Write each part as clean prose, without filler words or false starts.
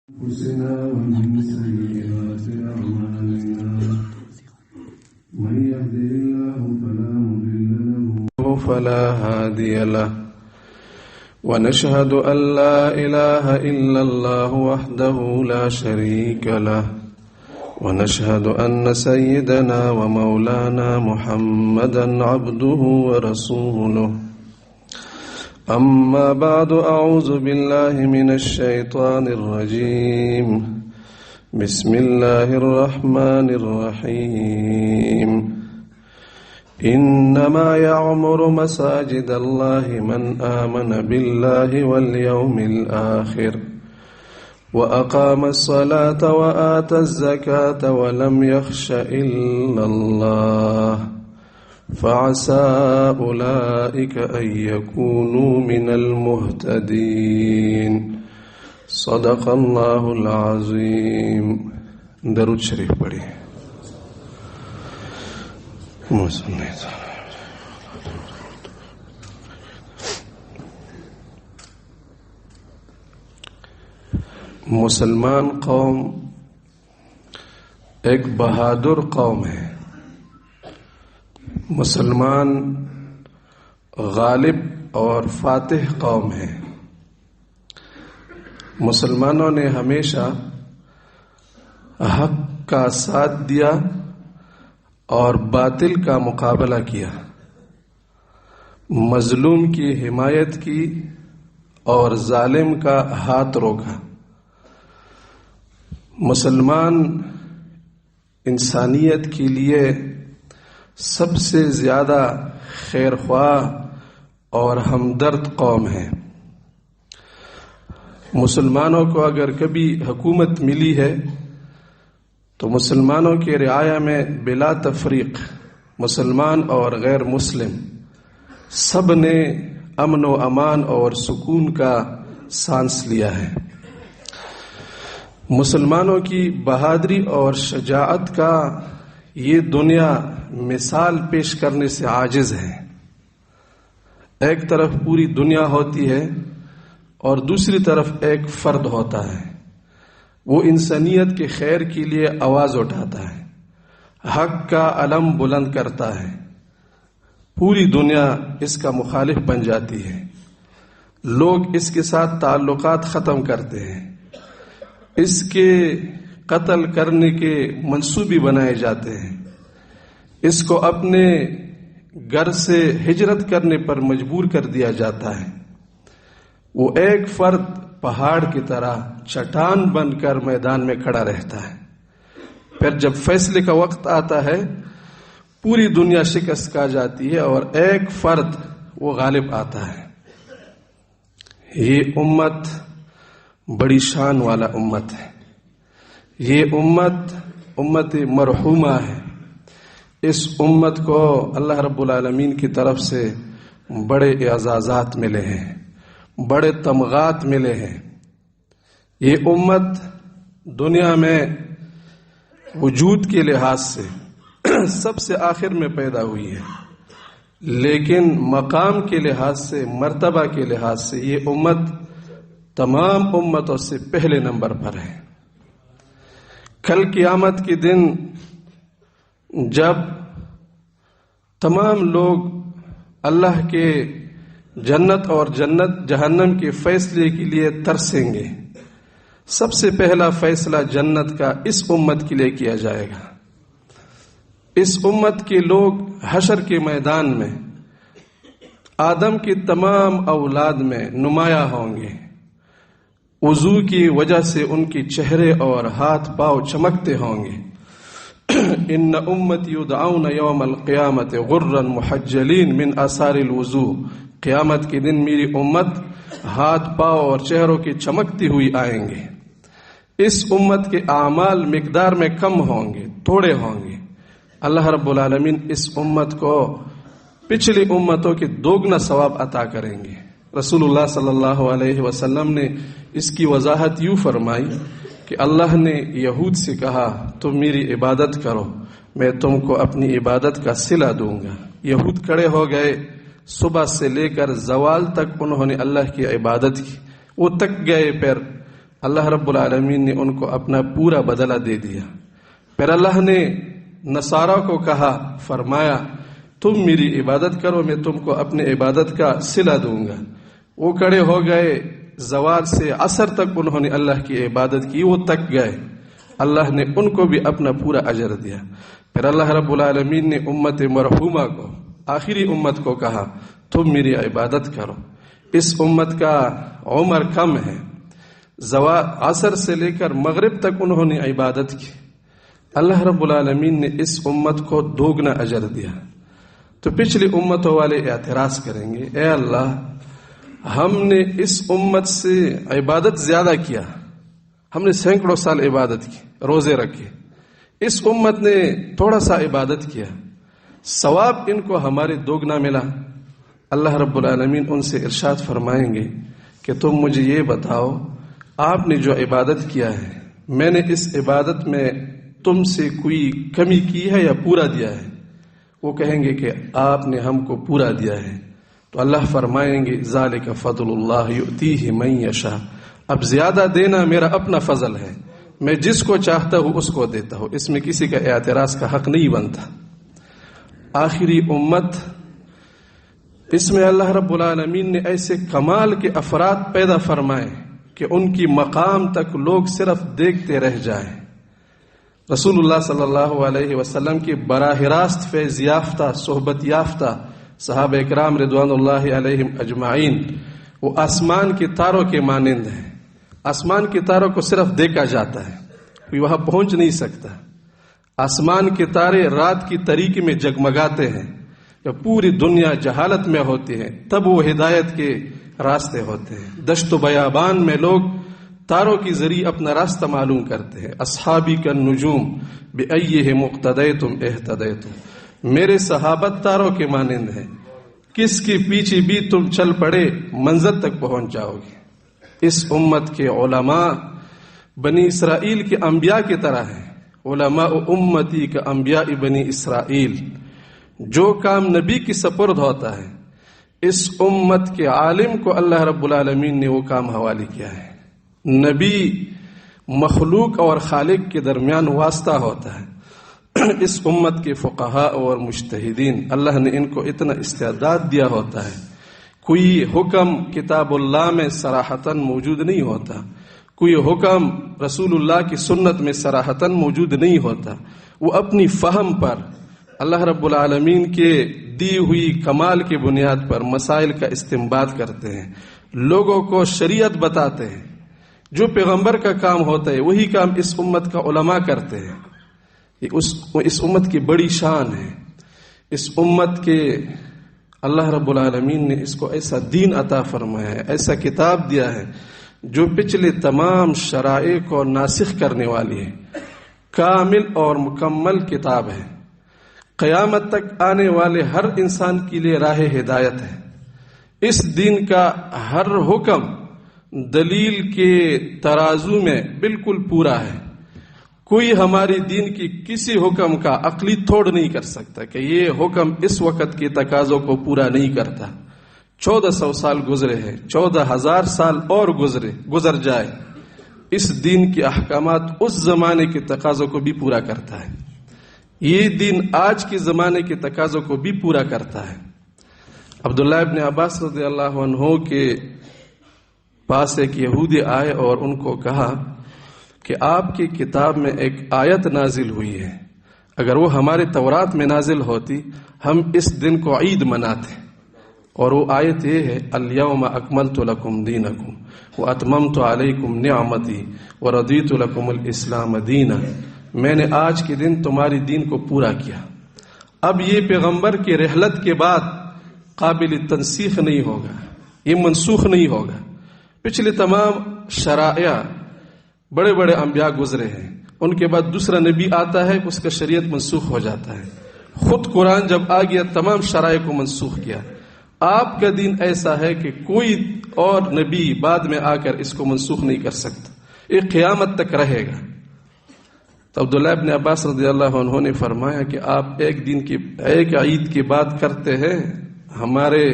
أنفسنا ومن سيئات أعمالنا من يهده الله فلا مضل له فلا هادي له ونشهد أن لا إله إلا الله وحده لا شريك له ونشهد أن سيدنا ومولانا محمدا عبده ورسوله أما بعد أعوذ بالله من الشيطان الرجيم بسم الله الرحمن الرحيم إنما يعمر مساجد الله من آمن بالله واليوم الآخر وأقام الصلاة وآتى الزكاة ولم يخش إلا الله فعسى أولئك أن يكونوا من المهتدين صدق الله العظيم. درود شریف پڑھی. مسلمان قوم ایک بہادر قوم ہے. مسلمان غالب اور فاتح قوم ہے. مسلمانوں نے ہمیشہ حق کا ساتھ دیا اور باطل کا مقابلہ کیا، مظلوم کی حمایت کی اور ظالم کا ہاتھ روکا. مسلمان انسانیت کے لیے سب سے زیادہ خیر خواہ اور ہمدرد قوم ہے. مسلمانوں کو اگر کبھی حکومت ملی ہے تو مسلمانوں کی رعایا میں بلا تفریق مسلمان اور غیر مسلم سب نے امن و امان اور سکون کا سانس لیا ہے. مسلمانوں کی بہادری اور شجاعت کا یہ دنیا مثال پیش کرنے سے عاجز ہے. ایک طرف پوری دنیا ہوتی ہے اور دوسری طرف ایک فرد ہوتا ہے. وہ انسانیت کے خیر کے لیے آواز اٹھاتا ہے، حق کا علم بلند کرتا ہے. پوری دنیا اس کا مخالف بن جاتی ہے. لوگ اس کے ساتھ تعلقات ختم کرتے ہیں. اس کے قتل کرنے کے منصوبے بنائے جاتے ہیں. اس کو اپنے گھر سے ہجرت کرنے پر مجبور کر دیا جاتا ہے. وہ ایک فرد پہاڑ کی طرح چٹان بن کر میدان میں کھڑا رہتا ہے. پھر جب فیصلے کا وقت آتا ہے پوری دنیا شکست کھا جاتی ہے اور ایک فرد وہ غالب آتا ہے. یہ امت بڑی شان والا امت ہے. یہ امت مرحومہ ہے. اس امت کو اللہ رب العالمین کی طرف سے بڑے اعزازات ملے ہیں، بڑے تمغات ملے ہیں. یہ امت دنیا میں وجود کے لحاظ سے سب سے آخر میں پیدا ہوئی ہے، لیکن مقام کے لحاظ سے، مرتبہ کے لحاظ سے یہ امت تمام امتوں سے پہلے نمبر پر ہے. کل قیامت کے دن جب تمام لوگ اللہ کے جنت اور جہنم کے فیصلے کے لیے ترسیں گے، سب سے پہلا فیصلہ جنت کا اس امت کے لیے کیا جائے گا. اس امت کے لوگ حشر کے میدان میں آدم کی تمام اولاد میں نمایاں ہوں گے. وضو کی وجہ سے ان کے چہرے اور ہاتھ پاؤں چمکتے ہوں گے. ان امتی یدعون یوم القیامت غرا محجلین من آثار الوضوء. قیامت کے دن میری امت ہاتھ پاؤں اور چہروں کی چمکتی ہوئی آئیں گے. اس امت کے اعمال مقدار میں کم ہوں گے، تھوڑے ہوں گے. اللہ رب العالمین اس امت کو پچھلی امتوں کے دوگنا ثواب عطا کریں گے. رسول اللہ صلی اللہ علیہ وسلم نے اس کی وضاحت یوں فرمائی کہ اللہ نے یہود سے کہا تم میری عبادت کرو، میں تم کو اپنی عبادت کا صلہ دوں گا. یہود کھڑے ہو گئے، صبح سے لے کر زوال تک انہوں نے اللہ کی عبادت کی. وہ تک گئے پھر اللہ رب العالمین نے ان کو اپنا پورا بدلہ دے دیا۔ پھر اللہ نے نصارہ کو کہا، فرمایا تم میری عبادت کرو، میں تم کو اپنے عبادت کا صلہ دوں گا۔ وہ کھڑے ہو گئے، زوال سے عصر تک انہوں نے اللہ کی عبادت کی، وہ تک گئے، اللہ نے ان کو بھی اپنا پورا اجر دیا۔ پھر اللہ رب العالمین نے امت مرحومہ کو، آخری امت کو کہا تم میری عبادت کرو۔ اس امت کا عمر کم ہے، عصر سے لے کر مغرب تک انہوں نے عبادت کی، اللہ رب العالمین نے اس امت کو دوگنا اجر دیا۔ تو پچھلی امتوں والے اعتراض کریں گے، اے اللہ ہم نے اس امت سے عبادت زیادہ کیا، ہم نے سینکڑوں سال عبادت کی، روزے رکھے، اس امت نے تھوڑا سا عبادت کیا، ثواب ان کو ہمارے دوگنا ملا۔ اللہ رب العالمین ان سے ارشاد فرمائیں گے کہ تم مجھے یہ بتاؤ، آپ نے جو عبادت کیا ہے، میں نے اس عبادت میں تم سے کوئی کمی کی ہے یا پورا دیا ہے؟ وہ کہیں گے کہ آپ نے ہم کو پورا دیا ہے۔ تو اللہ فرمائیں گے ذالک فضل اللہ یؤتیہ من یشاء، اب زیادہ دینا میرا اپنا فضل ہے، میں جس کو چاہتا ہوں اس کو دیتا ہوں، اس میں کسی کا اعتراض کا حق نہیں بنتا۔ آخری امت، اس میں اللہ رب العالمین نے ایسے کمال کے افراد پیدا فرمائے کہ ان کی مقام تک لوگ صرف دیکھتے رہ جائیں۔ رسول اللہ صلی اللہ علیہ وسلم کی براہ راست فیض یافتہ، صحبت یافتہ صحابہ اکرام رضوان اللہ علیہم اجمعین، وہ آسمان کے تاروں کے مانند ہیں۔ آسمان کے تاروں کو صرف دیکھا جاتا ہے، کوئی وہاں پہنچ نہیں سکتا۔ آسمان کے تارے رات کی تاریکی میں جگمگاتے ہیں، جب پوری دنیا جہالت میں ہوتی ہے تب وہ ہدایت کے راستے ہوتے ہیں۔ دشت و بیابان میں لوگ تاروں کے ذریعے اپنا راستہ معلوم کرتے ہیں۔ اصحابی کا نجوم بأیہم اقتدیتم اہتدیتم، میرے صحابت تاروں کے مانند ہیں، کس کے پیچھے بھی تم چل پڑے منزل تک پہنچ جاؤ گے۔ اس امت کے علماء بنی اسرائیل کے انبیاء کی طرح ہیں، علماء امتی کا انبیاء بنی اسرائیل۔ جو کام نبی کی سپرد ہوتا ہے، اس امت کے عالم کو اللہ رب العالمین نے وہ کام حوالے کیا ہے۔ نبی مخلوق اور خالق کے درمیان واسطہ ہوتا ہے۔ اس امت کے فقہاء اور مجتہدین، اللہ نے ان کو اتنا استعداد دیا ہوتا ہے، کوئی حکم کتاب اللہ میں صراحتاً موجود نہیں ہوتا، کوئی حکم رسول اللہ کی سنت میں صراحتاً موجود نہیں ہوتا، وہ اپنی فہم پر اللہ رب العالمین کے دی ہوئی کمال کی بنیاد پر مسائل کا استنباط کرتے ہیں، لوگوں کو شریعت بتاتے ہیں۔ جو پیغمبر کا کام ہوتا ہے وہی کام اس امت کا علماء کرتے ہیں۔ اس امت کی بڑی شان ہے۔ اس امت کے اللہ رب العالمین نے اس کو ایسا دین عطا فرمایا ہے، ایسا کتاب دیا ہے جو پچھلے تمام شرائع کو ناسخ کرنے والی ہے، کامل اور مکمل کتاب ہے، قیامت تک آنے والے ہر انسان کے لیے راہ ہدایت ہے۔ اس دین کا ہر حکم دلیل کے ترازو میں بالکل پورا ہے، کوئی ہماری دین کی کسی حکم کا عقلی توڑ نہیں کر سکتا کہ یہ حکم اس وقت کے تقاضوں کو پورا نہیں کرتا۔ 1400 سال گزرے ہیں، 14,000 سال اور گزر جائے، اس دین کے احکامات اس زمانے کے تقاضوں کو بھی پورا کرتا ہے۔ یہ دین آج کے زمانے کے تقاضوں کو بھی پورا کرتا ہے۔ عبداللہ ابن عباس رضی اللہ عنہ کے پاس ایک یہودی آئے اور ان کو کہا کہ آپ کی کتاب میں ایک آیت نازل ہوئی ہے، اگر وہ ہمارے تورات میں نازل ہوتی ہم اس دن کو عید مناتے، اور وہ آیت یہ ہے الیوم اکملت لکم دینکم واتممت علیکم نعمتی ورضیت لکم الاسلام دینا، میں نے آج کے دن تمہاری دین کو پورا کیا۔ اب یہ پیغمبر کی رحلت کے بعد قابل تنسیخ نہیں ہوگا، یہ منسوخ نہیں ہوگا۔ پچھلے تمام شرائع بڑے بڑے انبیاء گزرے ہیں، ان کے بعد دوسرا نبی آتا ہے، اس کا شریعت منسوخ ہو جاتا ہے۔ خود قرآن جب آ گیا تمام شرائع کو منسوخ کیا۔ آپ کا دین ایسا ہے کہ کوئی اور نبی بعد میں آ کر اس کو منسوخ نہیں کر سکتا، یہ قیامت تک رہے گا۔ تو عبداللہ ابن عباس رضی اللہ عنہ نے فرمایا کہ آپ ایک عید کی بات کرتے ہیں، ہمارے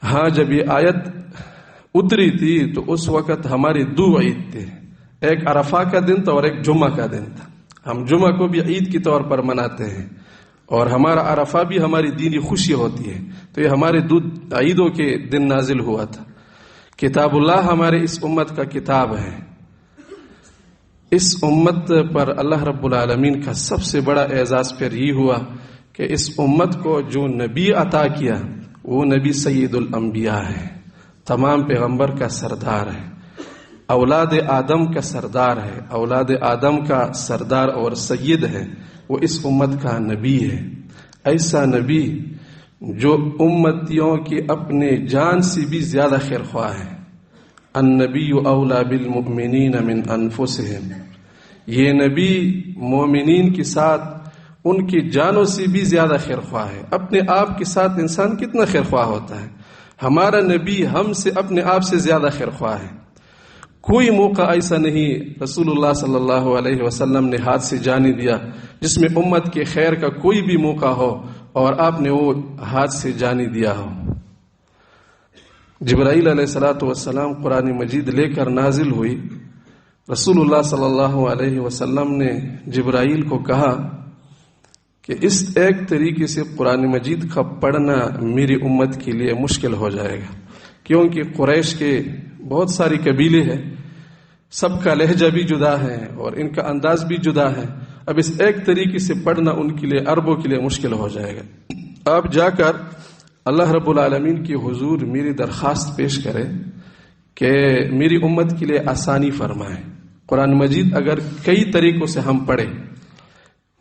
ہاں جب یہ آیت اتری تھی تو اس وقت ہماری 2 عید تھے، ایک عرفہ کا دن تھا اور ایک جمعہ کا دن تھا۔ ہم جمعہ کو بھی عید کے طور پر مناتے ہیں اور ہمارا عرفہ بھی ہماری دینی خوشی ہوتی ہے، تو یہ ہمارے 2 عیدوں کے دن نازل ہوا تھا۔ کتاب اللہ ہمارے اس امت کا کتاب ہے۔ اس امت پر اللہ رب العالمین کا سب سے بڑا اعزاز پھر یہ ہوا کہ اس امت کو جو نبی عطا کیا وہ نبی سید الانبیاء ہے، تمام پیغمبر کا سردار ہے، اولاد آدم کا سردار ہے، اولاد آدم کا سردار اور سید ہے، وہ اس امت کا نبی ہے۔ ایسا نبی جو امتیوں کی اپنے جان سے بھی زیادہ خیر خواہ ہے۔ النبی اولا بالمؤمنین من انفسہم، یہ نبی مومنین کے ساتھ ان کی جانوں سے بھی زیادہ خیر خواہ ہے۔ اپنے آپ کے ساتھ انسان کتنا خیر خواہ ہوتا ہے، ہمارا نبی ہم سے اپنے آپ سے زیادہ خیر خواہ ہے۔ کوئی موقع ایسا نہیں رسول اللہ صلی اللہ علیہ وسلم نے ہاتھ سے جانے دیا جس میں امت کے خیر کا کوئی بھی موقع ہو اور آپ نے وہ ہاتھ سے جانے دیا ہو۔ جبرائیل علیہ الصلوۃ والسلام قرآن مجید لے کر نازل ہوئی۔ رسول اللہ صلی اللہ علیہ وسلم نے جبرائیل کو کہا کہ اس ایک طریقے سے قرآن مجید کا پڑھنا میری امت کے لیے مشکل ہو جائے گا، کیونکہ قریش کے بہت ساری قبیلے ہیں، سب کا لہجہ بھی جدا ہے اور ان کا انداز بھی جدا ہے۔ اب اس ایک طریقے سے پڑھنا ان کے لیے عربوں کے لیے مشکل ہو جائے گا۔ آپ جا کر اللہ رب العالمین کی حضور میری درخواست پیش کرے کہ میری امت کے لیے آسانی فرمائے۔ قرآن مجید اگر کئی طریقوں سے ہم پڑھیں،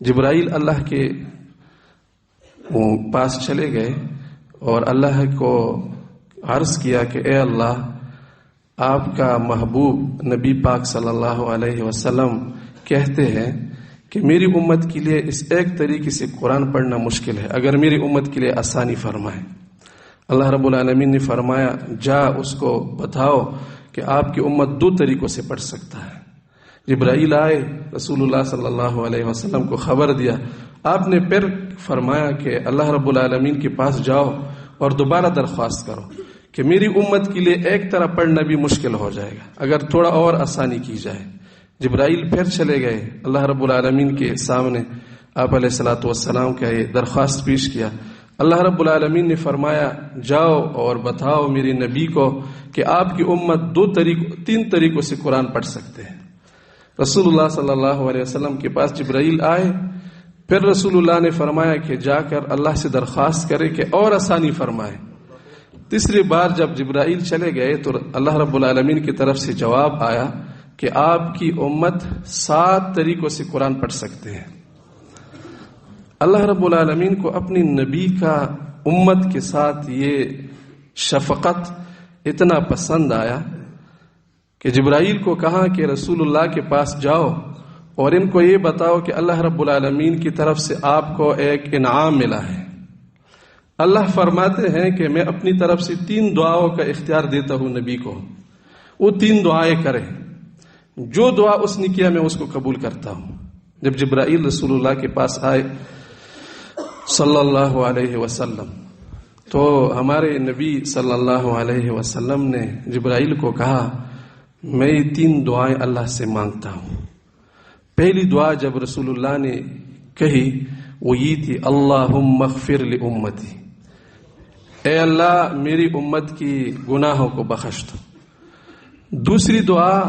جبرائیل اللہ کے پاس چلے گئے اور اللہ کو عرض کیا کہ اے اللہ، آپ کا محبوب نبی پاک صلی اللہ علیہ وسلم کہتے ہیں کہ میری امت کے لیے اس ایک طریقے سے قرآن پڑھنا مشکل ہے، اگر میری امت کے لیے آسانی فرمائے۔ اللہ رب العالمین نے فرمایا جا اس کو بتاؤ کہ آپ کی امت 2 طریقوں سے پڑھ سکتا ہے۔ جبرائیل آئے، رسول اللہ صلی اللہ علیہ وسلم کو خبر دیا۔ آپ نے پھر فرمایا کہ اللہ رب العالمین کے پاس جاؤ اور دوبارہ درخواست کرو کہ میری امت کے لیے ایک طرح پڑھنا بھی مشکل ہو جائے گا، اگر تھوڑا اور آسانی کی جائے۔ جبرائیل پھر چلے گئے، اللہ رب العالمین کے سامنے آپ علیہ الصلوۃ والسلام کا یہ درخواست پیش کیا۔ اللہ رب العالمین نے فرمایا جاؤ اور بتاؤ میری نبی کو کہ آپ کی امت 3 طریقوں سے قرآن پڑھ سکتے ہیں۔ رسول اللہ صلی اللہ علیہ وسلم کے پاس جبرائیل آئے، پھر رسول اللہ نے فرمایا کہ جا کر اللہ سے درخواست کرے کہ اور آسانی فرمائے۔ تیسری بار جب جبرائیل چلے گئے تو اللہ رب العالمین کی طرف سے جواب آیا کہ آپ کی امت 7 طریقوں سے قرآن پڑھ سکتے ہیں۔ اللہ رب العالمین کو اپنی نبی کا امت کے ساتھ یہ شفقت اتنا پسند آیا کہ جبرائیل کو کہا کہ رسول اللہ کے پاس جاؤ اور ان کو یہ بتاؤ کہ اللہ رب العالمین کی طرف سے آپ کو ایک انعام ملا ہے۔ اللہ فرماتے ہیں کہ میں اپنی طرف سے 3 دعاؤں کا اختیار دیتا ہوں نبی کو، وہ 3 دعائیں کرے، جو دعا اس نے کیا میں اس کو قبول کرتا ہوں۔ جب جبرائیل رسول اللہ کے پاس آئے صلی اللہ علیہ وسلم تو ہمارے نبی صلی اللہ علیہ وسلم نے جبرائیل کو کہا میں یہ 3 دعائیں اللہ سے مانگتا ہوں۔ پہلی دعا جب رسول اللہ نے کہی وہ یہ تھی اللہم اغفر لامتی، اے اللہ میری امت کی گناہوں کو بخش دو۔ دوسری دعا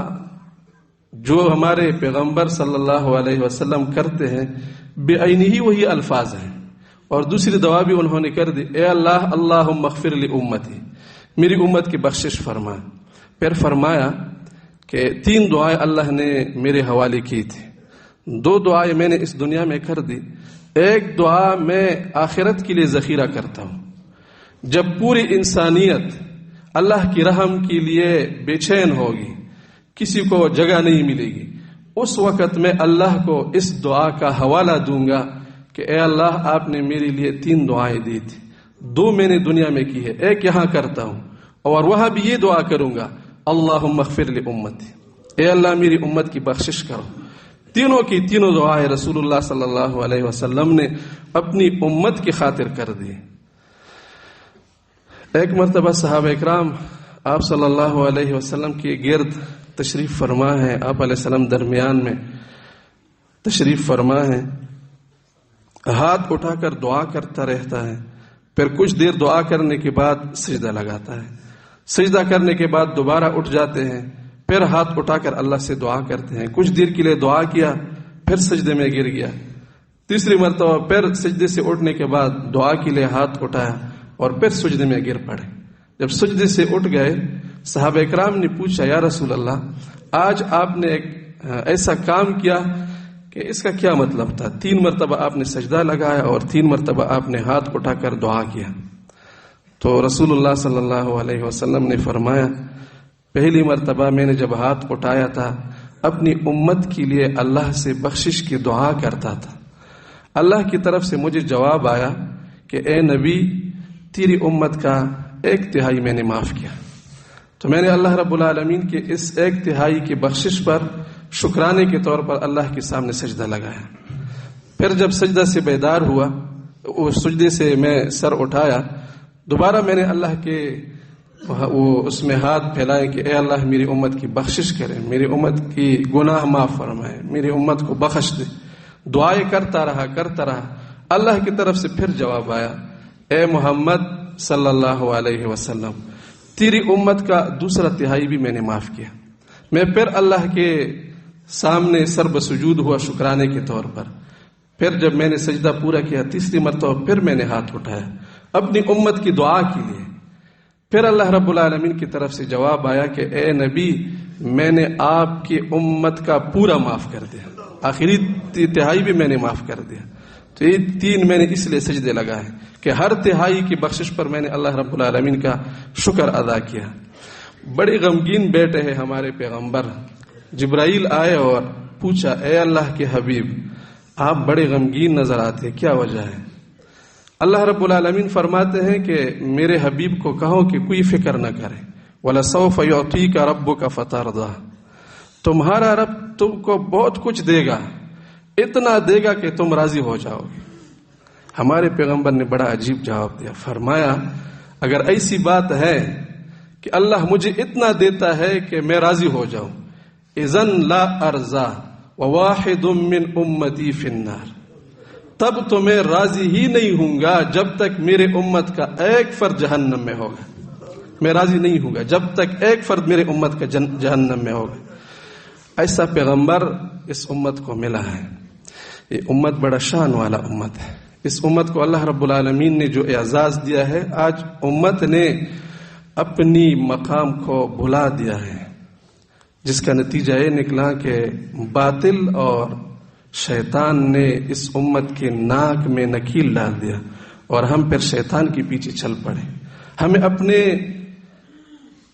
جو ہمارے پیغمبر صلی اللہ علیہ وسلم کرتے ہیں بعینہ ہی وہی الفاظ ہیں، اور دوسری دعا بھی انہوں نے کر دی اے اللہ اللہم اغفر لامتی، میری امت کی بخشش فرما۔ پھر فرمایا کہ 3 دعائیں اللہ نے میرے حوالے کی تھی، 2 دعائیں میں نے اس دنیا میں کر دی، ایک دعا میں آخرت کے لیے ذخیرہ کرتا ہوں۔ جب پوری انسانیت اللہ کی رحم کے لیے بے چین ہوگی، کسی کو جگہ نہیں ملے گی، اس وقت میں اللہ کو اس دعا کا حوالہ دوں گا کہ اے اللہ آپ نے میرے لیے 3 دعائیں دی تھی، 2 میں نے دنیا میں کی ہے، ایک یہاں کرتا ہوں، اور وہاں بھی یہ دعا کروں گا اللہم اغفر لامتی، اے اللہ میری امت کی بخشش کرو۔ تینوں کی تینوں دعائیں رسول اللہ صلی اللہ علیہ وسلم نے اپنی امت کی خاطر کر دی۔ ایک مرتبہ صحابہ اکرام آپ صلی اللہ علیہ وسلم کے گرد تشریف فرما ہے، آپ علیہ السلام درمیان میں تشریف فرما ہے، ہاتھ اٹھا کر دعا کرتا رہتا ہے، پھر کچھ دیر دعا کرنے کے بعد سجدہ لگاتا ہے، سجدہ کرنے کے بعد دوبارہ اٹھ جاتے ہیں، پھر ہاتھ اٹھا کر اللہ سے دعا کرتے ہیں، کچھ دیر کے لیے دعا کیا، پھر سجدے میں گر گیا، تیسری مرتبہ پھر سجدے سے اٹھنے کے بعد دعا کے لیے ہاتھ اٹھایا اور پھر سجدے میں گر پڑے۔ جب سجدے سے اٹھ گئے، صحابہ اکرام نے پوچھا، یا رسول اللہ، آج آپ نے ایک ایسا کام کیا کہ اس کا کیا مطلب تھا؟ 3 مرتبہ آپ نے سجدہ لگایا اور 3 مرتبہ آپ نے ہاتھ اٹھا کر دعا کیا۔ تو رسول اللہ صلی اللہ علیہ وسلم نے فرمایا، پہلی مرتبہ میں نے جب ہاتھ اٹھایا تھا اپنی امت کے لیے اللہ سے بخشش کی دعا کرتا تھا، اللہ کی طرف سے مجھے جواب آیا کہ اے نبی، تیری امت کا 1/3 میں نے معاف کیا۔ تو میں نے اللہ رب العالمین کے اس 1/3 کی بخشش پر شکرانے کے طور پر اللہ کے سامنے سجدہ لگایا۔ پھر جب سجدہ سے بیدار ہوا، اس سجدے سے میں سر اٹھایا، دوبارہ میں نے اللہ کے اس میں ہاتھ پھیلائے کہ اے اللہ میری امت کی بخشش کرے، میری امت کی گناہ معاف فرمائے، میری امت کو بخش دے۔ دعائیں کرتا رہا، اللہ کی طرف سے پھر جواب آیا، اے محمد صلی اللہ علیہ وسلم، تیری امت کا 2/3 بھی میں نے معاف کیا۔ میں پھر اللہ کے سامنے سر بسجود ہوا شکرانے کے طور پر۔ پھر جب میں نے سجدہ پورا کیا، تیسری مرتبہ پھر میں نے ہاتھ اٹھایا اپنی امت کی دعا کے لیے۔ پھر اللہ رب العالمین کی طرف سے جواب آیا کہ اے نبی، میں نے آپ کی امت کا پورا معاف کر دیا، آخری 1/3 بھی میں نے معاف کر دیا۔ تو یہ 3 میں نے اس لیے سجدے لگائے کہ ہر 1/3 کی بخشش پر میں نے اللہ رب العالمین کا شکر ادا کیا۔ بڑے غمگین بیٹے ہیں ہمارے پیغمبر، جبرائیل آئے اور پوچھا، اے اللہ کے حبیب، آپ بڑے غمگین نظر آتے، کیا وجہ ہے؟ اللہ رب العالمین فرماتے ہیں کہ میرے حبیب کو کہو کہ کوئی فکر نہ کرے، وَلَسَوْفَ يُعْطِيكَ رَبُّكَ فَتَرْضَىٰ، تمہارا رب تم کو بہت کچھ دے گا، اتنا دے گا کہ تم راضی ہو جاؤ گے۔ ہمارے پیغمبر نے بڑا عجیب جواب دیا، فرمایا اگر ایسی بات ہے کہ اللہ مجھے اتنا دیتا ہے کہ میں راضی ہو جاؤں، اذن لا ارضا وواحد من امتی فی النار، تب تو میں راضی ہی نہیں ہوں گا جب تک میرے امت کا 1 فرد جہنم میں ہوگا، میں راضی نہیں ہوں گا جب تک 1 فرد میرے امت کا جہنم میں ہوگا۔ ایسا پیغمبر اس امت کو ملا ہے۔ یہ امت بڑا شان والا امت ہے۔ اس امت کو اللہ رب العالمین نے جو اعزاز دیا ہے، آج امت نے اپنی مقام کو بھلا دیا ہے، جس کا نتیجہ یہ نکلا کہ باطل اور شیطان نے اس امت کے ناک میں نکیل ڈال دیا اور ہم پھر شیطان کے پیچھے چل پڑے۔ ہمیں اپنے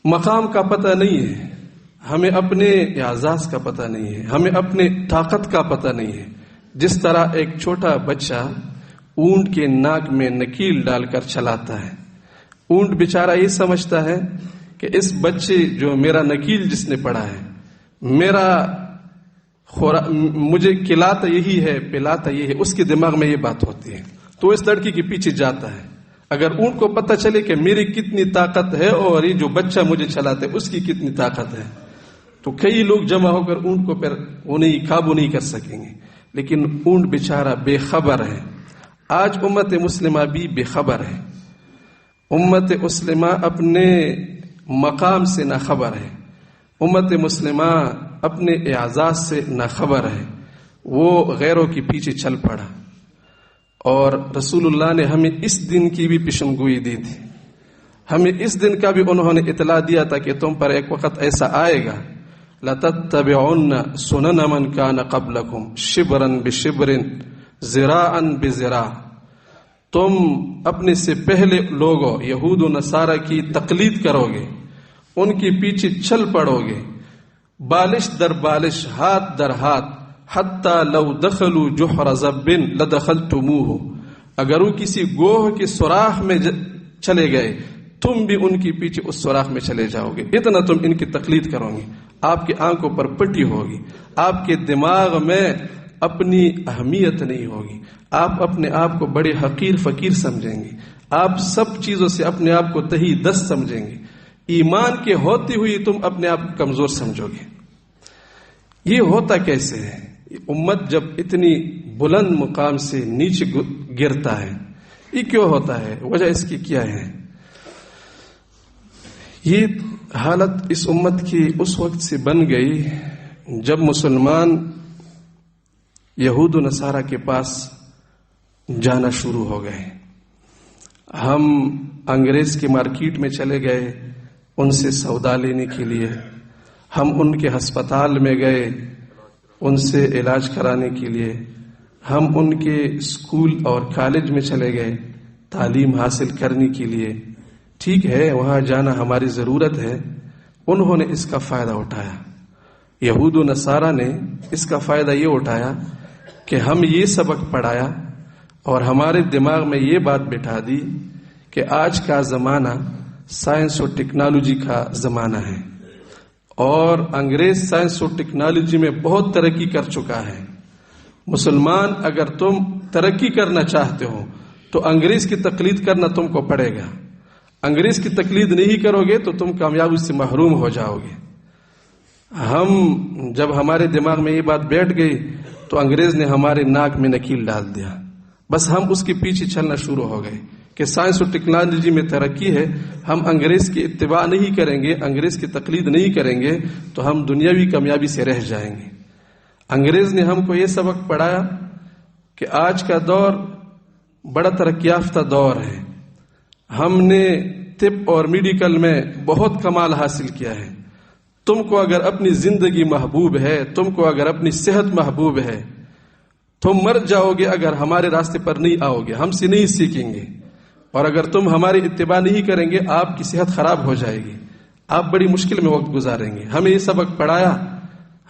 مقام کا پتہ نہیں ہے، ہمیں اپنے اعزاز کا پتہ نہیں ہے، ہمیں اپنے طاقت کا پتہ نہیں ہے۔ جس طرح ایک چھوٹا بچہ اونٹ کے ناک میں نکیل ڈال کر چلاتا ہے، اونٹ بیچارہ یہ سمجھتا ہے کہ اس بچے جو میرا نکیل جس نے پڑا ہے، میرا مجھے کھلاتا یہی ہے، پلاتا یہی ہے، اس کے دماغ میں یہ بات ہوتی ہے، تو اس لڑکی کے پیچھے جاتا ہے۔ اگر اونٹ کو پتہ چلے کہ میری کتنی طاقت ہے اور یہ جو بچہ مجھے چلاتا ہے اس کی کتنی طاقت ہے، تو کئی لوگ جمع ہو کر اونٹ کو پھر انہیں قابو نہیں کر سکیں گے، لیکن اونٹ بیچارہ بے خبر ہے۔ آج امت مسلمہ بھی بے خبر ہے، امت مسلمہ اپنے مقام سے نہ خبر ہے، امت مسلمہ اپنے اعزاز سے نہ خبر ہے، وہ غیروں کے پیچھے چل پڑا۔ اور رسول اللہ نے ہمیں اس دن کی بھی پیشن گوئی دی تھی، ہمیں اس دن کا بھی انہوں نے اطلاع دیا تھا کہ تم پر ایک وقت ایسا آئے گا، لَتَتَّبِعُنَّ سُنَنَ مَنْ كَانَ قَبْلَكُمْ شِبْرًا بِشِبْرٍ ذِرَاعًا بِذِرَاع، تم اپنے سے پہلے لوگوں یہود و نصارہ کی تقلید کرو گے، ان کے پیچھے چل پڑو گے، بالش در بالش، ہاتھ در ہاتھ، حتیٰ لو دخلوا جحر ضب لدخلتموہ، اگر وہ کسی گوہ کے سوراخ میں چلے گئے تم بھی ان کے پیچھے اس سوراخ میں چلے جاؤ گے، اتنا تم ان کی تقلید کرو گے، آپ کی آنکھوں پر پٹی ہوگی، آپ کے دماغ میں اپنی اہمیت نہیں ہوگی، آپ اپنے آپ کو بڑے حقیر فقیر سمجھیں گے، آپ سب چیزوں سے اپنے آپ کو تہی دست سمجھیں گے۔ ایمان کے ہوتے ہوئے تم اپنے آپ کو کمزور سمجھو گے. یہ ہوتا کیسے ہے؟ امت جب اتنی بلند مقام سے نیچے گرتا ہے، یہ کیوں ہوتا ہے؟ وجہ اس کی کیا ہے؟ یہ حالت اس امت کی اس وقت سے بن گئی جب مسلمان یہود و نصارہ کے پاس جانا شروع ہو گئے. ہم انگریز کے مارکیٹ میں چلے گئے ان سے سودا لینے کے لیے، ہم ان کے ہسپتال میں گئے ان سے علاج کرانے کے لیے، ہم ان کے اسکول اور کالج میں چلے گئے تعلیم حاصل کرنے کے لیے. ٹھیک ہے، وہاں جانا ہماری ضرورت ہے. انہوں نے اس کا فائدہ اٹھایا. یہود و نصارہ نے اس کا فائدہ یہ اٹھایا کہ ہم یہ سبق پڑھایا اور ہمارے دماغ میں یہ بات بٹھا دی کہ آج کا زمانہ سائنس اور ٹیکنالوجی کا زمانہ ہے، اور انگریز سائنس اور ٹیکنالوجی میں بہت ترقی کر چکا ہے. مسلمان اگر تم ترقی کرنا چاہتے ہو تو انگریز کی تقلید کرنا تم کو پڑے گا. انگریز کی تقلید نہیں کرو گے تو تم کامیابی سے محروم ہو جاؤ گے. ہم جب ہمارے دماغ میں یہ بات بیٹھ گئی تو انگریز نے ہمارے ناک میں نکیل ڈال دیا. بس ہم اس کے پیچھے چلنا شروع ہو گئے کہ سائنس اور ٹیکنالوجی میں ترقی ہے، ہم انگریز کی اتباع نہیں کریں گے، انگریز کی تقلید نہیں کریں گے تو ہم دنیاوی کامیابی سے رہ جائیں گے. انگریز نے ہم کو یہ سبق پڑھایا کہ آج کا دور بڑا ترقی یافتہ دور ہے. ہم نے طب اور میڈیکل میں بہت کمال حاصل کیا ہے. تم کو اگر اپنی زندگی محبوب ہے، تم کو اگر اپنی صحت محبوب ہے، تم مر جاؤ گے اگر ہمارے راستے پر نہیں آؤ گے، ہم سے نہیں سیکھیں گے، اور اگر تم ہماری اتباع نہیں کریں گے آپ کی صحت خراب ہو جائے گی، آپ بڑی مشکل میں وقت گزاریں گے. ہمیں یہ سبق پڑھایا،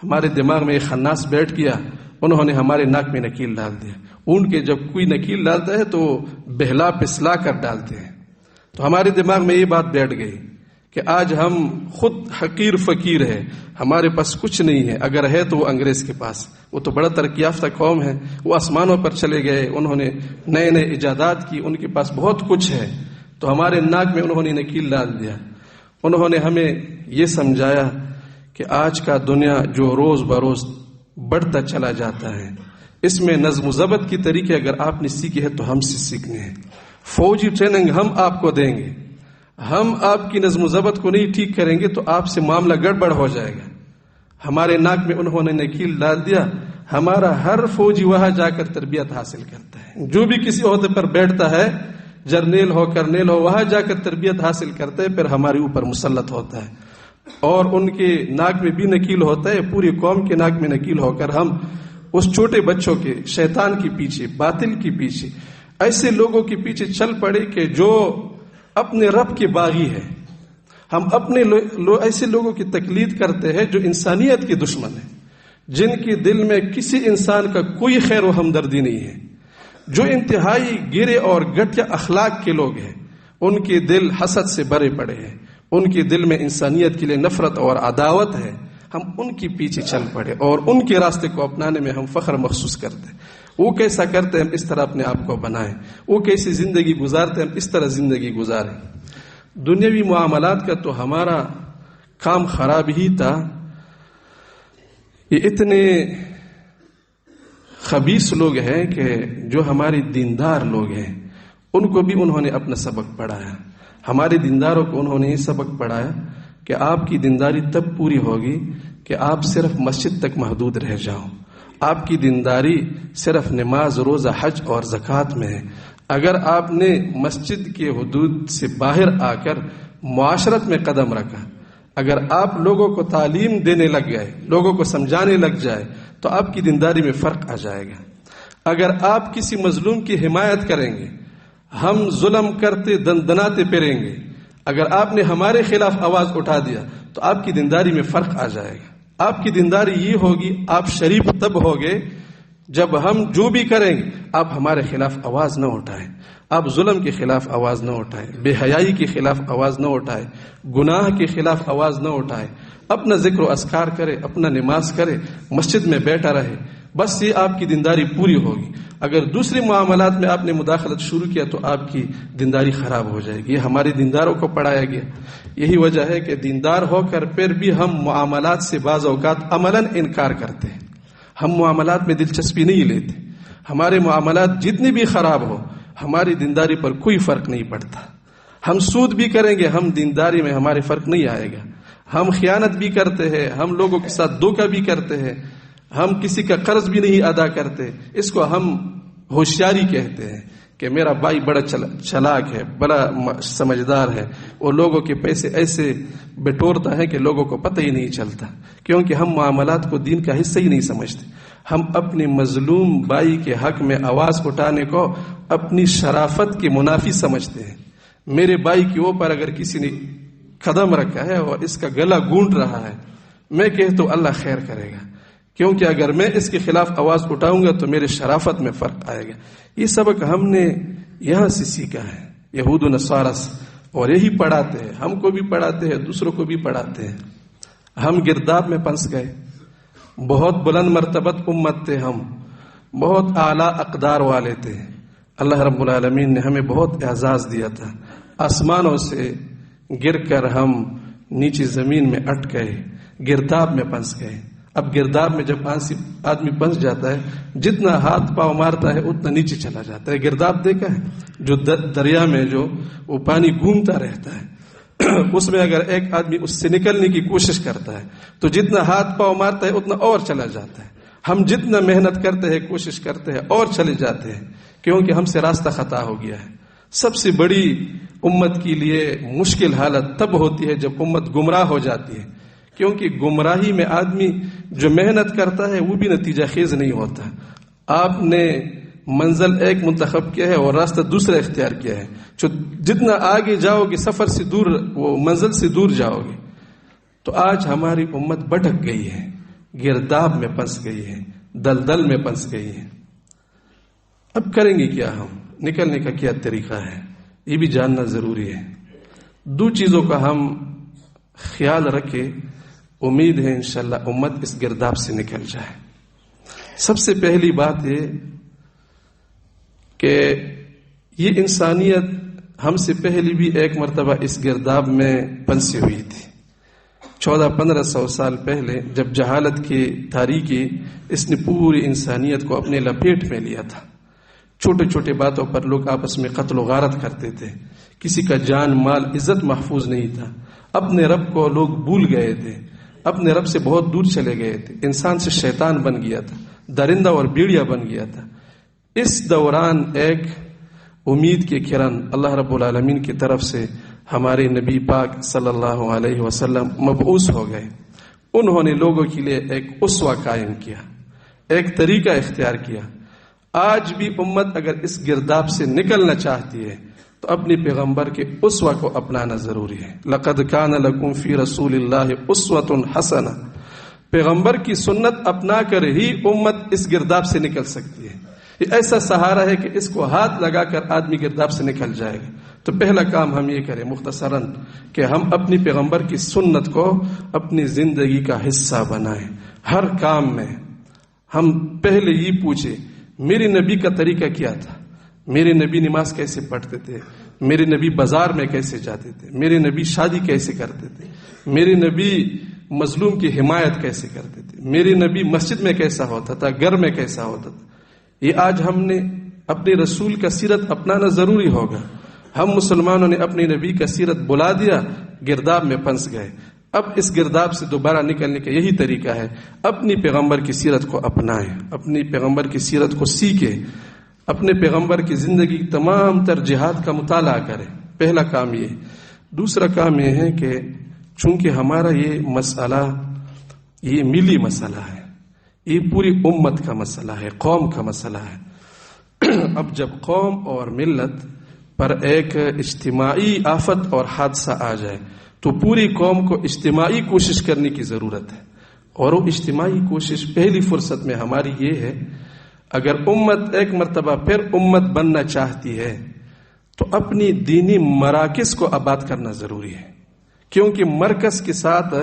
ہمارے دماغ میں ایک خناس بیٹھ گیا. انہوں نے ہمارے ناک میں نکیل ڈال دیا. اون کے جب کوئی نکیل ڈالتا ہے تو بہلا پسلا کر ڈالتے ہیں. تو ہمارے دماغ میں یہ بات بیٹھ گئی کہ آج ہم خود حقیر فقیر ہے، ہمارے پاس کچھ نہیں ہے، اگر ہے تو وہ انگریز کے پاس. وہ تو بڑا ترقی یافتہ قوم ہے، وہ آسمانوں پر چلے گئے، انہوں نے نئے نئے ایجادات کی، ان کے پاس بہت کچھ ہے. تو ہمارے ناک میں انہوں نے نکیل ڈال دیا. انہوں نے ہمیں یہ سمجھایا کہ آج کا دنیا جو روز بروز بڑھتا چلا جاتا ہے، اس میں نظم و ضبط کی طریقے اگر آپ نے سیکھے ہیں تو ہم سے سیکھنے ہیں. فوجی ٹریننگ ہم آپ کو دیں گے، ہم آپ کی نظم و ضبط کو نہیں ٹھیک کریں گے تو آپ سے معاملہ گڑبڑ ہو جائے گا. ہمارے ناک میں انہوں نے نکیل ڈال دیا. ہمارا ہر فوجی وہاں جا کر تربیت حاصل کرتا ہے، جو بھی کسی عہدے پر بیٹھتا ہے، جرنیل ہو کرنیل ہو، وہاں جا کر تربیت حاصل کرتا ہے، پھر ہمارے اوپر مسلط ہوتا ہے. اور ان کے ناک میں بھی نکیل ہوتا ہے، پوری قوم کے ناک میں نکیل ہو کر ہم اس چھوٹے بچوں کے، شیطان کے پیچھے، باطل کے پیچھے، ایسے لوگوں کے پیچھے چل پڑے کہ جو اپنے رب کے باغی ہے. ہم اپنے ایسے لوگوں کی تقلید کرتے ہیں جو انسانیت کے دشمن ہیں، جن کے دل میں کسی انسان کا کوئی خیر و ہمدردی نہیں ہے، جو انتہائی گرے اور گھٹیا اخلاق کے لوگ ہیں. ان کے دل حسد سے بھرے پڑے ہیں، ان کے دل میں انسانیت کے لیے نفرت اور عداوت ہے. ہم ان کے پیچھے چل پڑے اور ان کے راستے کو اپنانے میں ہم فخر محسوس کرتے ہیں. وہ کیسا کرتے ہیں ہم اس طرح اپنے آپ کو بنائیں، وہ کیسی زندگی گزارتے ہیں ہم اس طرح زندگی گزاریں. دنیاوی معاملات کا تو ہمارا کام خراب ہی تھا. یہ اتنے خبیث لوگ ہیں کہ جو ہمارے دیندار لوگ ہیں ان کو بھی انہوں نے اپنا سبق پڑھایا. ہمارے دینداروں کو انہوں نے یہ سبق پڑھایا کہ آپ کی دینداری تب پوری ہوگی کہ آپ صرف مسجد تک محدود رہ جاؤ. آپ کی دینداری صرف نماز، روزہ، حج اور زکوٰۃ میں ہے. اگر آپ نے مسجد کے حدود سے باہر آ کر معاشرت میں قدم رکھا، اگر آپ لوگوں کو تعلیم دینے لگ گئے، لوگوں کو سمجھانے لگ جائے تو آپ کی دینداری میں فرق آ جائے گا. اگر آپ کسی مظلوم کی حمایت کریں گے، ہم ظلم کرتے دندناتے پھریں گے، اگر آپ نے ہمارے خلاف آواز اٹھا دیا تو آپ کی دینداری میں فرق آ جائے گا. آپ کی دینداری یہ ہوگی، آپ شریف تب ہوگے جب ہم جو بھی کریں گے آپ ہمارے خلاف آواز نہ اٹھائیں، آپ ظلم کے خلاف آواز نہ اٹھائیں، بے حیائی کے خلاف آواز نہ اٹھائیں، گناہ کے خلاف آواز نہ اٹھائیں. اپنا ذکر و اذکار کرے، اپنا نماز کرے، مسجد میں بیٹھا رہے، بس یہ آپ کی دینداری پوری ہوگی. اگر دوسری معاملات میں آپ نے مداخلت شروع کیا تو آپ کی دینداری خراب ہو جائے گی. یہ ہمارے دینداروں کو پڑھایا گیا. یہی وجہ ہے کہ دیندار ہو کر پھر بھی ہم معاملات سے بعض اوقات عملاً انکار کرتے ہیں. ہم معاملات میں دلچسپی نہیں لیتے. ہمارے معاملات جتنی بھی خراب ہو ہماری دینداری پر کوئی فرق نہیں پڑتا. ہم سود بھی کریں گے, ہم دینداری میں ہمارے فرق نہیں آئے گا. ہم خیانت بھی کرتے ہیں, ہم لوگوں کے ساتھ دھوکہ بھی کرتے ہیں, ہم کسی کا قرض بھی نہیں ادا کرتے. اس کو ہم ہوشیاری کہتے ہیں کہ میرا بھائی بڑا چلاک ہے, بڑا سمجھدار ہے, وہ لوگوں کے پیسے ایسے بٹورتا ہے کہ لوگوں کو پتہ ہی نہیں چلتا, کیونکہ ہم معاملات کو دین کا حصہ ہی نہیں سمجھتے. ہم اپنے مظلوم بھائی کے حق میں آواز اٹھانے کو اپنی شرافت کے منافی سمجھتے ہیں. میرے بھائی کے اوپر اگر کسی نے قدم رکھا ہے اور اس کا گلا گونٹ رہا ہے, میں کہتا ہوں اللہ خیر کرے گا, کیونکہ اگر میں اس کے خلاف آواز اٹھاؤں گا تو میرے شرافت میں فرق آئے گا. یہ سبق ہم نے یہاں سے سیکھا ہے, یہود و نصارہ سے, اور یہی پڑھاتے ہیں. ہم کو بھی پڑھاتے ہیں, دوسروں کو بھی پڑھاتے ہیں. ہم گرداب میں پھنس گئے. بہت بلند مرتبت امت تھے, ہم بہت اعلیٰ اقدار والے تھے. اللہ رب العالمین نے ہمیں بہت اعزاز دیا تھا. آسمانوں سے گر کر ہم نیچے زمین میں اٹ گئے, گرداب میں پھنس گئے. اب گرداب میں جب آدمی پھنس جاتا ہے, جتنا ہاتھ پاؤں مارتا ہے اتنا نیچے چلا جاتا ہے. گرداب دیکھا ہے, جو دریا میں جو وہ پانی گھومتا رہتا ہے, اس میں اگر ایک آدمی اس سے نکلنے کی کوشش کرتا ہے تو جتنا ہاتھ پاؤں مارتا ہے اتنا اور چلا جاتا ہے. ہم جتنا محنت کرتے ہیں, کوشش کرتے ہیں, اور چلے جاتے ہیں, کیونکہ ہم سے راستہ خطا ہو گیا ہے. سب سے بڑی امت کے لیے مشکل حالت تب ہوتی ہے جب امت گمراہ ہو جاتی ہے, کیونکہ گمراہی میں آدمی جو محنت کرتا ہے وہ بھی نتیجہ خیز نہیں ہوتا. آپ نے منزل ایک منتخب کیا ہے اور راستہ دوسرا اختیار کیا ہے, جتنا آگے جاؤ گے سفر سے دور, وہ منزل سے دور جاؤ گے. تو آج ہماری امت بھٹک گئی ہے, گرداب میں پھنس گئی ہے, دلدل میں پھنس گئی ہے. اب کریں گے کیا؟ ہم نکلنے کا کیا طریقہ ہے یہ بھی جاننا ضروری ہے. دو چیزوں کا ہم خیال رکھے, امید ہے انشاءاللہ امت اس گرداب سے نکل جائے. سب سے پہلی بات یہ کہ یہ انسانیت ہم سے پہلے بھی ایک مرتبہ اس گرداب میں پھنسی ہوئی تھی. 1400-1500 سال پہلے جب جہالت کی تاریکی اس نے پوری انسانیت کو اپنے لپیٹ میں لیا تھا. چھوٹے چھوٹے باتوں پر لوگ آپس میں قتل و غارت کرتے تھے, کسی کا جان مال عزت محفوظ نہیں تھا. اپنے رب کو لوگ بھول گئے تھے, اپنے رب سے بہت دور چلے گئے تھے. انسان سے شیطان بن گیا تھا, درندہ اور بیڑیا بن گیا تھا. اس دوران ایک امید کی کرن اللہ رب العالمین کی طرف سے ہمارے نبی پاک صلی اللہ علیہ وسلم مبعوث ہو گئے. انہوں نے لوگوں کے لیے ایک اسوہ قائم کیا, ایک طریقہ اختیار کیا. آج بھی امت اگر اس گرداب سے نکلنا چاہتی ہے تو اپنی پیغمبر کے اسوہ کو اپنانا ضروری ہے. لقد کان لکم فی رسول اللہ اسوۃ حسنہ, پیغمبر کی سنت اپنا کر ہی امت اس گرداب سے نکل سکتی ہے. یہ ایسا سہارا ہے کہ اس کو ہاتھ لگا کر آدمی گرداب سے نکل جائے گا. تو پہلا کام ہم یہ کریں مختصراً کہ ہم اپنی پیغمبر کی سنت کو اپنی زندگی کا حصہ بنائیں. ہر کام میں ہم پہلے یہ پوچھیں میرے نبی کا طریقہ کیا تھا, میرے نبی نماز کیسے پڑھتے تھے, میرے نبی بازار میں کیسے جاتے تھے, میرے نبی شادی کیسے کرتے تھے, میرے نبی مظلوم کی حمایت کیسے کرتے تھے, میرے نبی مسجد میں کیسا ہوتا تھا, گھر میں کیسا ہوتا تھا. یہ آج ہم نے اپنے رسول کا سیرت اپنانا ضروری ہوگا. ہم مسلمانوں نے اپنی نبی کا سیرت بلا دیا, گرداب میں پھنس گئے. اب اس گرداب سے دوبارہ نکلنے کا یہی طریقہ ہے, اپنی پیغمبر کی سیرت کو اپنائیں, اپنی پیغمبر کی سیرت کو سیکھیں, اپنے پیغمبر کی زندگی کی تمام ترجیحات کا مطالعہ کریں. پہلا کام یہ. دوسرا کام یہ ہے کہ چونکہ ہمارا یہ مسئلہ یہ ملی مسئلہ ہے, یہ پوری امت کا مسئلہ ہے, قوم کا مسئلہ ہے. اب جب قوم اور ملت پر ایک اجتماعی آفت اور حادثہ آ جائے تو پوری قوم کو اجتماعی کوشش کرنے کی ضرورت ہے. اور وہ اجتماعی کوشش پہلی فرصت میں ہماری یہ ہے, اگر امت ایک مرتبہ پھر امت بننا چاہتی ہے تو اپنی دینی مراکز کو آباد کرنا ضروری ہے, کیونکہ مرکز کے ساتھ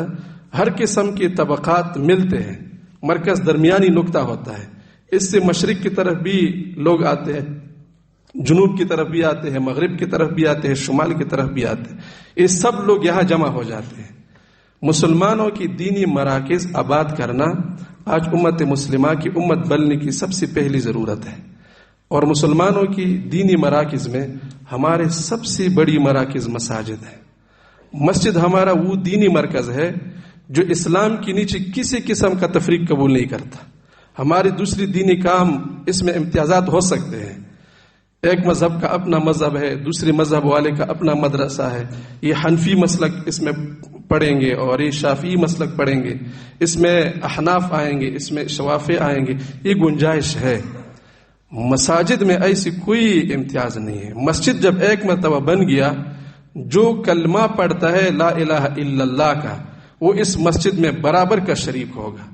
ہر قسم کے طبقات ملتے ہیں. مرکز درمیانی نقطہ ہوتا ہے, اس سے مشرق کی طرف بھی لوگ آتے ہیں، جنوب کی طرف بھی آتے ہیں، مغرب کی طرف بھی آتے ہیں، شمال کی طرف بھی آتے ہیں. یہ سب لوگ یہاں جمع ہو جاتے ہیں. مسلمانوں کی دینی مراکز آباد کرنا آج امت مسلمہ کی امت بننے کی سب سے پہلی ضرورت ہے. اور مسلمانوں کی دینی مراکز میں ہمارے سب سے بڑی مراکز مساجد ہیں. مسجد ہمارا وہ دینی مرکز ہے جو اسلام کے نیچے کسی قسم کا تفریق قبول نہیں کرتا. ہماری دوسری دینی کام اس میں امتیازات ہو سکتے ہیں، ایک مذہب کا اپنا مذہب ہے، دوسرے مذہب والے کا اپنا مدرسہ ہے، یہ حنفی مسلک اس میں پڑھیں گے اور یہ شافعی مسلک پڑھیں گے، اس میں احناف آئیں گے، اس میں شوافع آئیں گے، یہ گنجائش ہے. مساجد میں ایسی کوئی امتیاز نہیں ہے. مسجد جب ایک مرتبہ بن گیا، جو کلمہ پڑھتا ہے لا الہ الا اللہ کا، وہ اس مسجد میں برابر کا شریک ہوگا.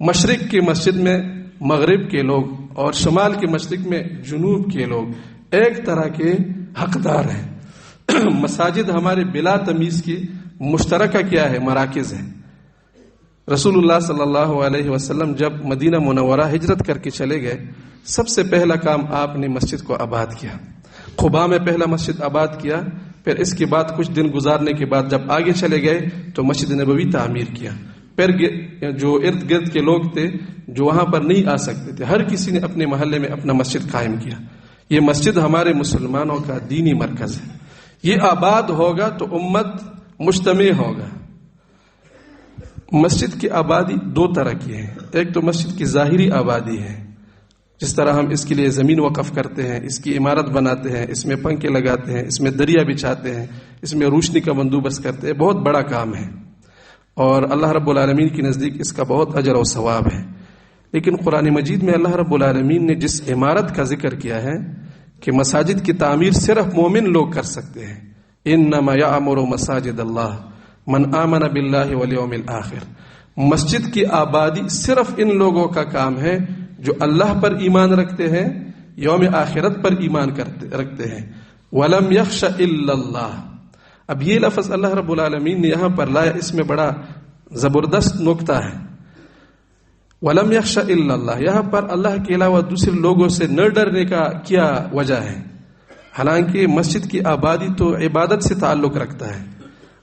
مشرق کی مسجد میں مغرب کے لوگ اور شمال کے مشرق میں جنوب کے لوگ ایک طرح کے حقدار ہیں. مساجد ہمارے بلا تمیز کی مشترکہ کیا ہے؟ مراکز ہیں. رسول اللہ صلی اللہ علیہ وسلم جب مدینہ منورہ ہجرت کر کے چلے گئے، سب سے پہلا کام آپ نے مسجد کو آباد کیا. قباء میں پہلا مسجد آباد کیا، پھر اس کے بعد کچھ دن گزارنے کے بعد جب آگے چلے گئے تو مسجد نبوی تعمیر کیا. پھر جو ارد گرد کے لوگ تھے جو وہاں پر نہیں آ سکتے تھے، ہر کسی نے اپنے محلے میں اپنا مسجد قائم کیا. یہ مسجد ہمارے مسلمانوں کا دینی مرکز ہے. یہ آباد ہوگا تو امت مجتمع ہوگا. مسجد کی آبادی دو طرح کی ہے. ایک تو مسجد کی ظاہری آبادی ہے، جس طرح ہم اس کے لیے زمین وقف کرتے ہیں، اس کی عمارت بناتے ہیں، اس میں پنکھے لگاتے ہیں، اس میں دریا بچھاتے ہیں، اس میں روشنی کا بندوبست کرتے ہیں. بہت بڑا کام ہے اور اللہ رب العالمین کی نزدیک اس کا بہت اجر و ثواب ہے. لیکن قرآن مجید میں اللہ رب العالمین نے جس عمارت کا ذکر کیا ہے کہ مساجد کی تعمیر صرف مومن لوگ کر سکتے ہیں، انما یعمر مساجد اللہ من آمن باللہ والیوم الآخر. مسجد کی آبادی صرف ان لوگوں کا کام ہے جو اللہ پر ایمان رکھتے ہیں، یوم آخرت پر ایمان رکھتے ہیں. وَلَمْ يَخْشَ إِلَّا اللَّهِ. اب یہ لفظ اللہ رب العالمین نے یہاں پر لایا، اس میں بڑا زبردست نکتہ ہے. وَلَمْ يَخْشَ إِلَّا اللَّهِ، یہاں پر اللہ کے علاوہ دوسرے لوگوں سے نہ ڈرنے کا کیا وجہ ہے؟ حالانکہ مسجد کی آبادی تو عبادت سے تعلق رکھتا ہے.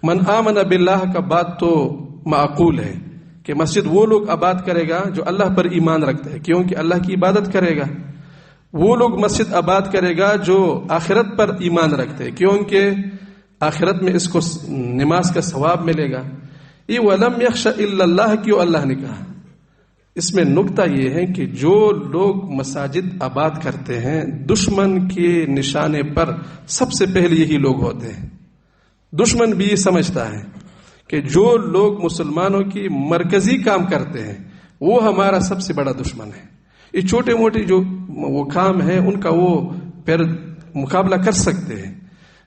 من آمن باللہ کا بات تو معقول ہے کہ مسجد وہ لوگ آباد کرے گا جو اللہ پر ایمان رکھتے ہیں، کیونکہ اللہ کی عبادت کرے گا. وہ لوگ مسجد آباد کرے گا جو آخرت پر ایمان رکھتے ہیں، کیونکہ آخرت میں اس کو نماز کا ثواب ملے گا. یہ وَلَمْ يَخْشَ إِلَّا اللَّهِ کیوں اللہ نے کہا؟ اس میں نکتہ یہ ہے کہ جو لوگ مساجد آباد کرتے ہیں، دشمن کے نشانے پر سب سے پہلے یہی لوگ ہوتے ہیں. دشمن بھی یہ سمجھتا ہے کہ جو لوگ مسلمانوں کی مرکزی کام کرتے ہیں وہ ہمارا سب سے بڑا دشمن ہے. یہ چھوٹے موٹے جو وہ کام ہیں ان کا وہ پھر مقابلہ کر سکتے ہیں،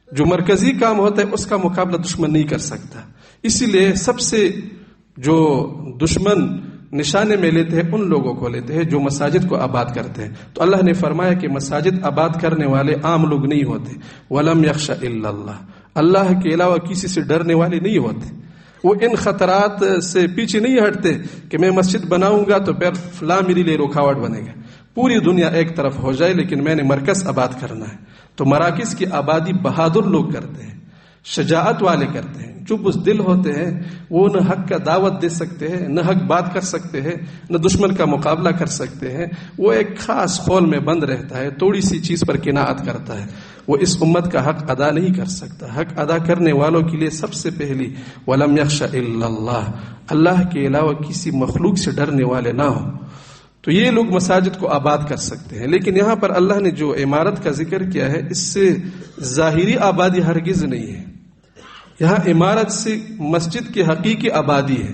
جو مرکزی کام ہوتا ہے اس کا مقابلہ دشمن نہیں کر سکتا. اسی لیے سب سے جو دشمن نشانے میں لیتے ہیں ان لوگوں کو لیتے ہیں جو مساجد کو آباد کرتے ہیں. تو اللہ نے فرمایا کہ مساجد آباد کرنے والے عام لوگ نہیں ہوتے. وَلَمْ يَخْشَ إِلَّا اللَّهِ، اللہ کے علاوہ کسی سے ڈرنے والے نہیں ہوتے. وہ ان خطرات سے پیچھے نہیں ہٹتے کہ میں مسجد بناؤں گا تو پھر فلاں میرے لیے رکاوٹ بنے گا. پوری دنیا ایک طرف ہو جائے لیکن میں نے مرکز آباد کرنا ہے. تو مراکز کی آبادی بہادر لوگ کرتے ہیں، شجاعت والے کرتے ہیں. جو بزدل ہوتے ہیں وہ نہ حق کا دعوت دے سکتے ہیں، نہ حق بات کر سکتے ہیں، نہ دشمن کا مقابلہ کر سکتے ہیں. وہ ایک خاص خول میں بند رہتا ہے، تھوڑی سی چیز پر قناعت کرتا ہے. وہ اس امت کا حق ادا نہیں کر سکتا. حق ادا کرنے والوں کے لیے سب سے پہلی وَلَمْ يَخْشَ إِلَّا اللَّهِ، اللہ کے علاوہ کسی مخلوق سے ڈرنے والے نہ ہو. تو یہ لوگ مساجد کو آباد کر سکتے ہیں. لیکن یہاں پر اللہ نے جو عمارت کا ذکر کیا ہے اس سے ظاہری آبادی ہرگز نہیں ہے. یہاں عمارت سے مسجد کی حقیقی آبادی ہے.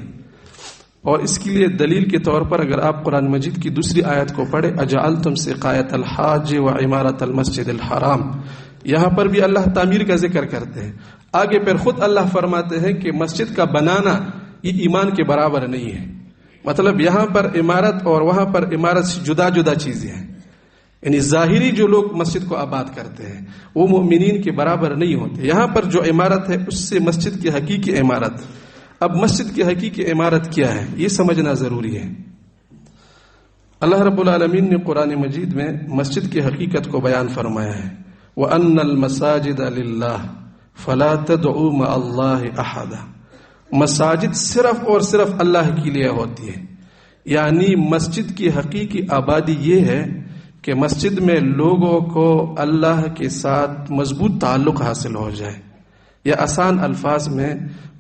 اور اس کے لیے دلیل کے طور پر اگر آپ قرآن مجید کی دوسری آیت کو پڑھیں، اجعلتم سقایۃ الحاج وعمارۃ المسجد الحرام، یہاں پر بھی اللہ تعمیر کا ذکر کرتے ہیں. آگے پھر خود اللہ فرماتے ہیں کہ مسجد کا بنانا یہ ایمان کے برابر نہیں ہے. مطلب یہاں پر عمارت اور وہاں پر عمارت سے جدا جدا چیزیں ہیں. یعنی ظاہری جو لوگ مسجد کو آباد کرتے ہیں وہ مومنین کے برابر نہیں ہوتے. یہاں پر جو عمارت ہے اس سے مسجد کی حقیقی عمارت. اب مسجد کی حقیقی عمارت کیا ہے یہ سمجھنا ضروری ہے. اللہ رب العالمین نے قرآن مجید میں مسجد کی حقیقت کو بیان فرمایا ہے، وَأَنَّ الْمَسَاجِدَ لِلَّهِ فَلَا تَدْعُوا مَعَ اللَّهِ أَحَدًا، مساجد صرف اور صرف اللہ کے لیے ہوتی ہے. یعنی مسجد کی حقیقی آبادی یہ ہے کہ مسجد میں لوگوں کو اللہ کے ساتھ مضبوط تعلق حاصل ہو جائے. یا آسان الفاظ میں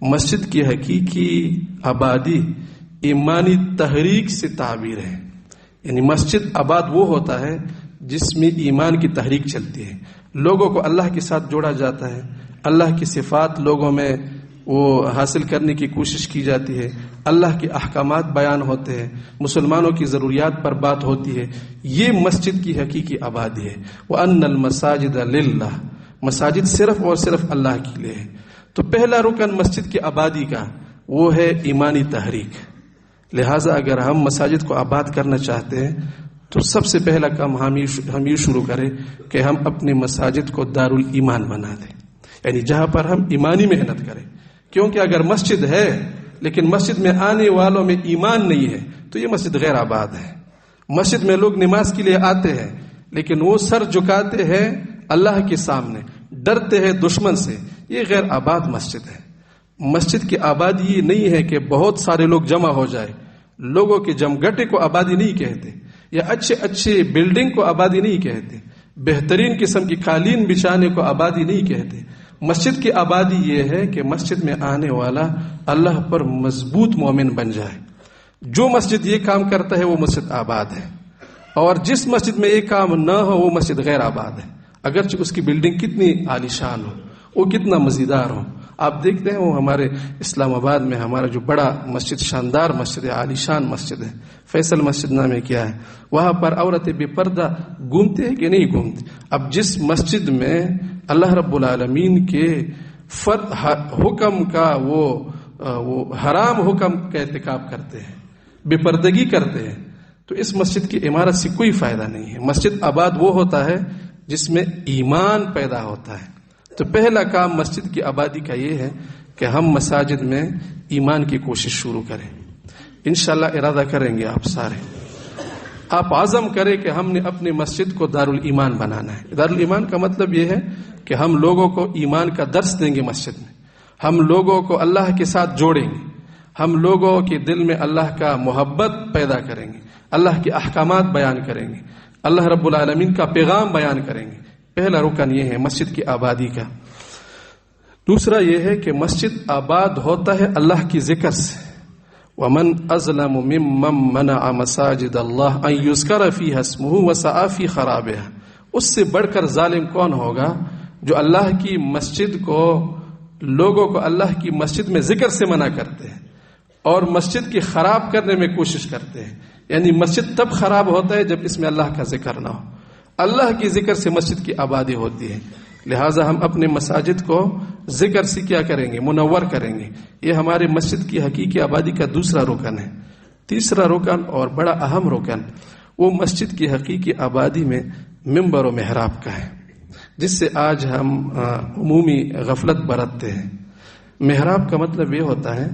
مسجد کی حقیقی آبادی ایمانی تحریک سے تعبیر ہے. یعنی مسجد آباد وہ ہوتا ہے جس میں ایمان کی تحریک چلتی ہے، لوگوں کو اللہ کے ساتھ جوڑا جاتا ہے، اللہ کی صفات لوگوں میں وہ حاصل کرنے کی کوشش کی جاتی ہے، اللہ کے احکامات بیان ہوتے ہیں، مسلمانوں کی ضروریات پر بات ہوتی ہے. یہ مسجد کی حقیقی آبادی ہے. وَأَنَّ الْمَسَاجِدَ لِلَّهِ، مساجد صرف اور صرف اللہ کے لیے ہے. تو پہلا رکن مسجد کی آبادی کا وہ ہے ایمانی تحریک. لہٰذا اگر ہم مساجد کو آباد کرنا چاہتے ہیں تو سب سے پہلا کام ہم یہ شروع کریں کہ ہم اپنی مساجد کو دارالایمان بنا دیں، یعنی جہاں پر ہم ایمانی محنت کریں. کیونکہ اگر مسجد ہے لیکن مسجد میں آنے والوں میں ایمان نہیں ہے تو یہ مسجد غیر آباد ہے. مسجد میں لوگ نماز کے لیے آتے ہیں لیکن وہ سر جھکاتے ہیں اللہ کے سامنے، ڈرتے ہیں دشمن سے، یہ غیر آباد مسجد ہے. مسجد کی آبادی یہ نہیں ہے کہ بہت سارے لوگ جمع ہو جائے، لوگوں کے جمگٹے کو آبادی نہیں کہتے، یا اچھے بلڈنگ کو آبادی نہیں کہتے، بہترین قسم کی قالین بچھانے کو آبادی نہیں کہتے. مسجد کی آبادی یہ ہے کہ مسجد میں آنے والا اللہ پر مضبوط مومن بن جائے. جو مسجد یہ کام کرتا ہے وہ مسجد آباد ہے، اور جس مسجد میں یہ کام نہ ہو وہ مسجد غیر آباد ہے، اگرچہ اس کی بلڈنگ کتنی عالیشان ہو، وہ کتنا مزیدار ہو. آپ دیکھتے ہیں وہ ہمارے اسلام آباد میں ہمارا جو بڑا مسجد، شاندار مسجد ہے، عالیشان مسجد ہے، فیصل مسجد نام ہے کیا ہے، وہاں پر عورتیں بے پردہ گھومتے ہیں کہ نہیں گھومتے؟ اب جس مسجد میں اللہ رب العالمین کے حکم کا وہ حرام حکم کا ارتکاب کرتے ہیں، بے پردگی کرتے ہیں، تو اس مسجد کی عمارت سے کوئی فائدہ نہیں ہے. مسجد آباد وہ ہوتا ہے جس میں ایمان پیدا ہوتا ہے. تو پہلا کام مسجد کی آبادی کا یہ ہے کہ ہم مساجد میں ایمان کی کوشش شروع کریں. انشاءاللہ ارادہ کریں گے آپ سارے، آپ عزم کریں کہ ہم نے اپنی مسجد کو دارالایمان بنانا ہے. دارالایمان کا مطلب یہ ہے کہ ہم لوگوں کو ایمان کا درس دیں گے مسجد میں، ہم لوگوں کو اللہ کے ساتھ جوڑیں گے، ہم لوگوں کے دل میں اللہ کا محبت پیدا کریں گے، اللہ کے احکامات بیان کریں گے، اللہ رب العالمین کا پیغام بیان کریں گے. پہلا رکن یہ ہے مسجد کی آبادی کا. دوسرا یہ ہے کہ مسجد آباد ہوتا ہے اللہ کی ذکر سے. وَمَنْ أَظْلَمُ مِمَّنْ مَنَعَ مَسَاجِدَ اللَّهِ أَنْ يُذْكَرَ فِيهَا اسْمُهُ وَسَعَى فِي خَرَابِهَا. اس سے بڑھ کر ظالم کون ہوگا جو اللہ کی مسجد کو، لوگوں کو اللہ کی مسجد میں ذکر سے منع کرتے ہیں اور مسجد کی خراب کرنے میں کوشش کرتے ہیں. یعنی مسجد تب خراب ہوتا ہے جب اس میں اللہ کا ذکر نہ ہو. اللہ کی ذکر سے مسجد کی آبادی ہوتی ہے. لہٰذا ہم اپنے مساجد کو ذکر سے کیا کریں گے؟ منور کریں گے. یہ ہمارے مسجد کی حقیقی آبادی کا دوسرا رکن ہے. تیسرا رکن اور بڑا اہم رکن وہ مسجد کی حقیقی آبادی میں ممبر و محراب کا ہے، جس سے آج ہم عمومی غفلت برتتے ہیں. محراب کا مطلب یہ ہوتا ہے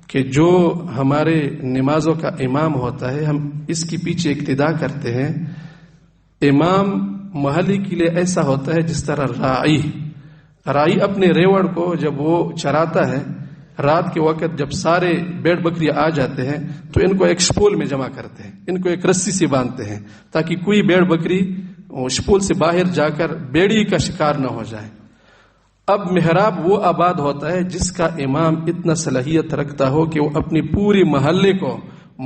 کہ جو ہمارے نمازوں کا امام ہوتا ہے، ہم اس کے پیچھے اقتدا کرتے ہیں. امام محلی کے لیے ایسا ہوتا ہے جس طرح رائی اپنے ریوڑ کو جب وہ چراتا ہے، رات کے وقت جب سارے بیڑ بکری آ جاتے ہیں تو ان کو ایک شپول میں جمع کرتے ہیں، ان کو ایک رسی سے باندھتے ہیں تاکہ کوئی بیڑ بکری شپول سے باہر جا کر بیڑی کا شکار نہ ہو جائے. اب محراب وہ آباد ہوتا ہے جس کا امام اتنا صلاحیت رکھتا ہو کہ وہ اپنی پوری محلے کو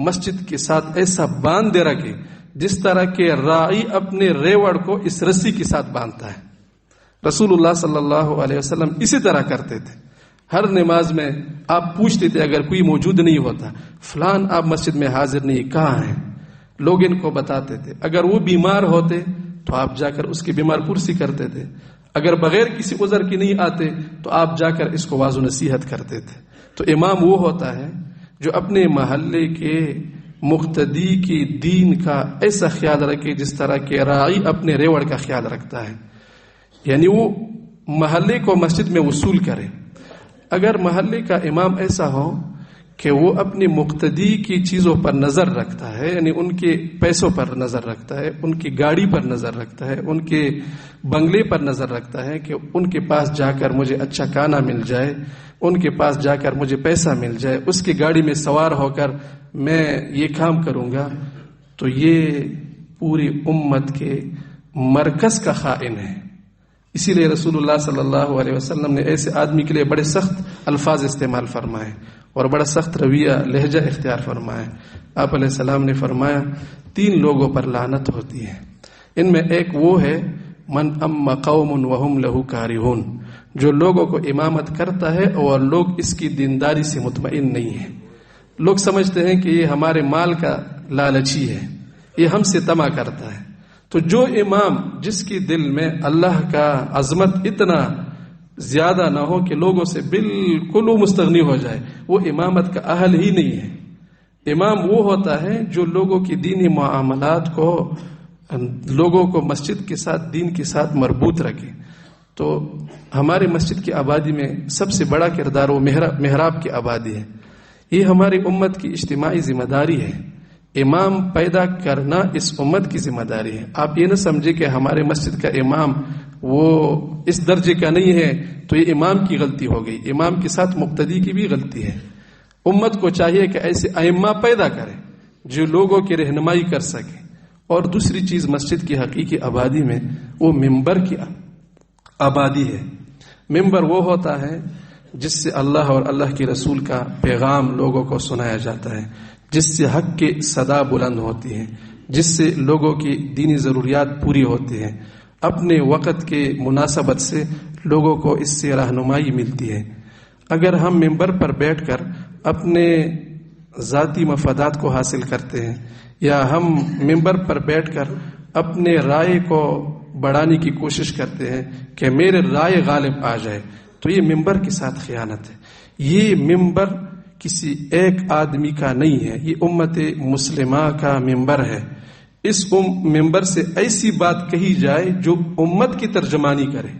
مسجد کے ساتھ ایسا باندھ دے رکھے جس طرح کہ راعی اپنے ریوڑ کو اس رسی کے ساتھ باندھتا ہے. رسول اللہ صلی اللہ علیہ وسلم اسی طرح کرتے تھے. ہر نماز میں آپ پوچھتے تھے اگر کوئی موجود نہیں ہوتا، فلان آپ مسجد میں حاضر نہیں، کہاں ہیں؟ لوگ ان کو بتاتے تھے. اگر وہ بیمار ہوتے تو آپ جا کر اس کی بیمار پرسی کرتے تھے. اگر بغیر کسی عذر کی نہیں آتے تو آپ جا کر اس کو واعظ و نصیحت کرتے تھے. تو امام وہ ہوتا ہے جو اپنے محلے کے مقتدی کی دین کا ایسا خیال رکھے جس طرح کہ راعی اپنے ریوڑ کا خیال رکھتا ہے. یعنی وہ محلے کو مسجد میں وصول کرے. اگر محلے کا امام ایسا ہو کہ وہ اپنی مقتدی کی چیزوں پر نظر رکھتا ہے، یعنی ان کے پیسوں پر نظر رکھتا ہے، ان کی گاڑی پر نظر رکھتا ہے، ان کے بنگلے پر نظر رکھتا ہے کہ ان کے پاس جا کر مجھے اچھا کھانا مل جائے، ان کے پاس جا کر مجھے پیسہ مل جائے، اس کی گاڑی میں سوار ہو کر میں یہ کام کروں گا، تو یہ پوری امت کے مرکز کا خائن ہے۔ اسی لیے رسول اللہ صلی اللہ علیہ وسلم نے ایسے آدمی کے لیے بڑے سخت الفاظ استعمال فرمائے اور بڑا سخت رویہ لہجہ اختیار فرمایا۔ آپ علیہ السلام نے فرمایا 3 لوگوں پر لعنت ہوتی ہے، ان میں ایک وہ ہے من ام قوم وهم له کارہون، جو لوگوں کو امامت کرتا ہے اور لوگ اس کی دینداری سے مطمئن نہیں ہیں۔ لوگ سمجھتے ہیں کہ یہ ہمارے مال کا لالچی ہے، یہ ہم سے طمع کرتا ہے۔ تو جو امام جس کی دل میں اللہ کا عظمت اتنا زیادہ نہ ہو کہ لوگوں سے بالکل وہ مستغنی ہو جائے، وہ امامت کا اہل ہی نہیں ہے۔ امام وہ ہوتا ہے جو لوگوں کی دینی معاملات کو، لوگوں کو مسجد کے ساتھ، دین کے ساتھ مربوط رکھے۔ تو ہماری مسجد کی آبادی میں سب سے بڑا کردار وہ محراب کی آبادی ہے۔ یہ ہماری امت کی اجتماعی ذمہ داری ہے۔ امام پیدا کرنا اس امت کی ذمہ داری ہے۔ آپ یہ نہ سمجھے کہ ہمارے مسجد کا امام وہ اس درجے کا نہیں ہے تو یہ امام کی غلطی ہو گئی، امام کے ساتھ مقتدی کی بھی غلطی ہے۔ امت کو چاہیے کہ ایسے ائمہ پیدا کرے جو لوگوں کی رہنمائی کر سکے۔ اور دوسری چیز مسجد کی حقیقی آبادی میں وہ ممبر کی آبادی ہے۔ ممبر وہ ہوتا ہے جس سے اللہ اور اللہ کے رسول کا پیغام لوگوں کو سنایا جاتا ہے، جس سے حق کی صدا بلند ہوتی ہے، جس سے لوگوں کی دینی ضروریات پوری ہوتی ہیں۔ اپنے وقت کے مناسبت سے لوگوں کو اس سے رہنمائی ملتی ہے۔ اگر ہم ممبر پر بیٹھ کر اپنے ذاتی مفادات کو حاصل کرتے ہیں، یا ہم ممبر پر بیٹھ کر اپنے رائے کو بڑھانے کی کوشش کرتے ہیں کہ میرے رائے غالب آ جائے، تو یہ ممبر کے ساتھ خیانت ہے۔ یہ ممبر کسی ایک آدمی کا نہیں ہے، یہ امت مسلمہ کا ممبر ہے۔ اس ممبر سے ایسی بات کہی جائے جو امت کی ترجمانی کرے۔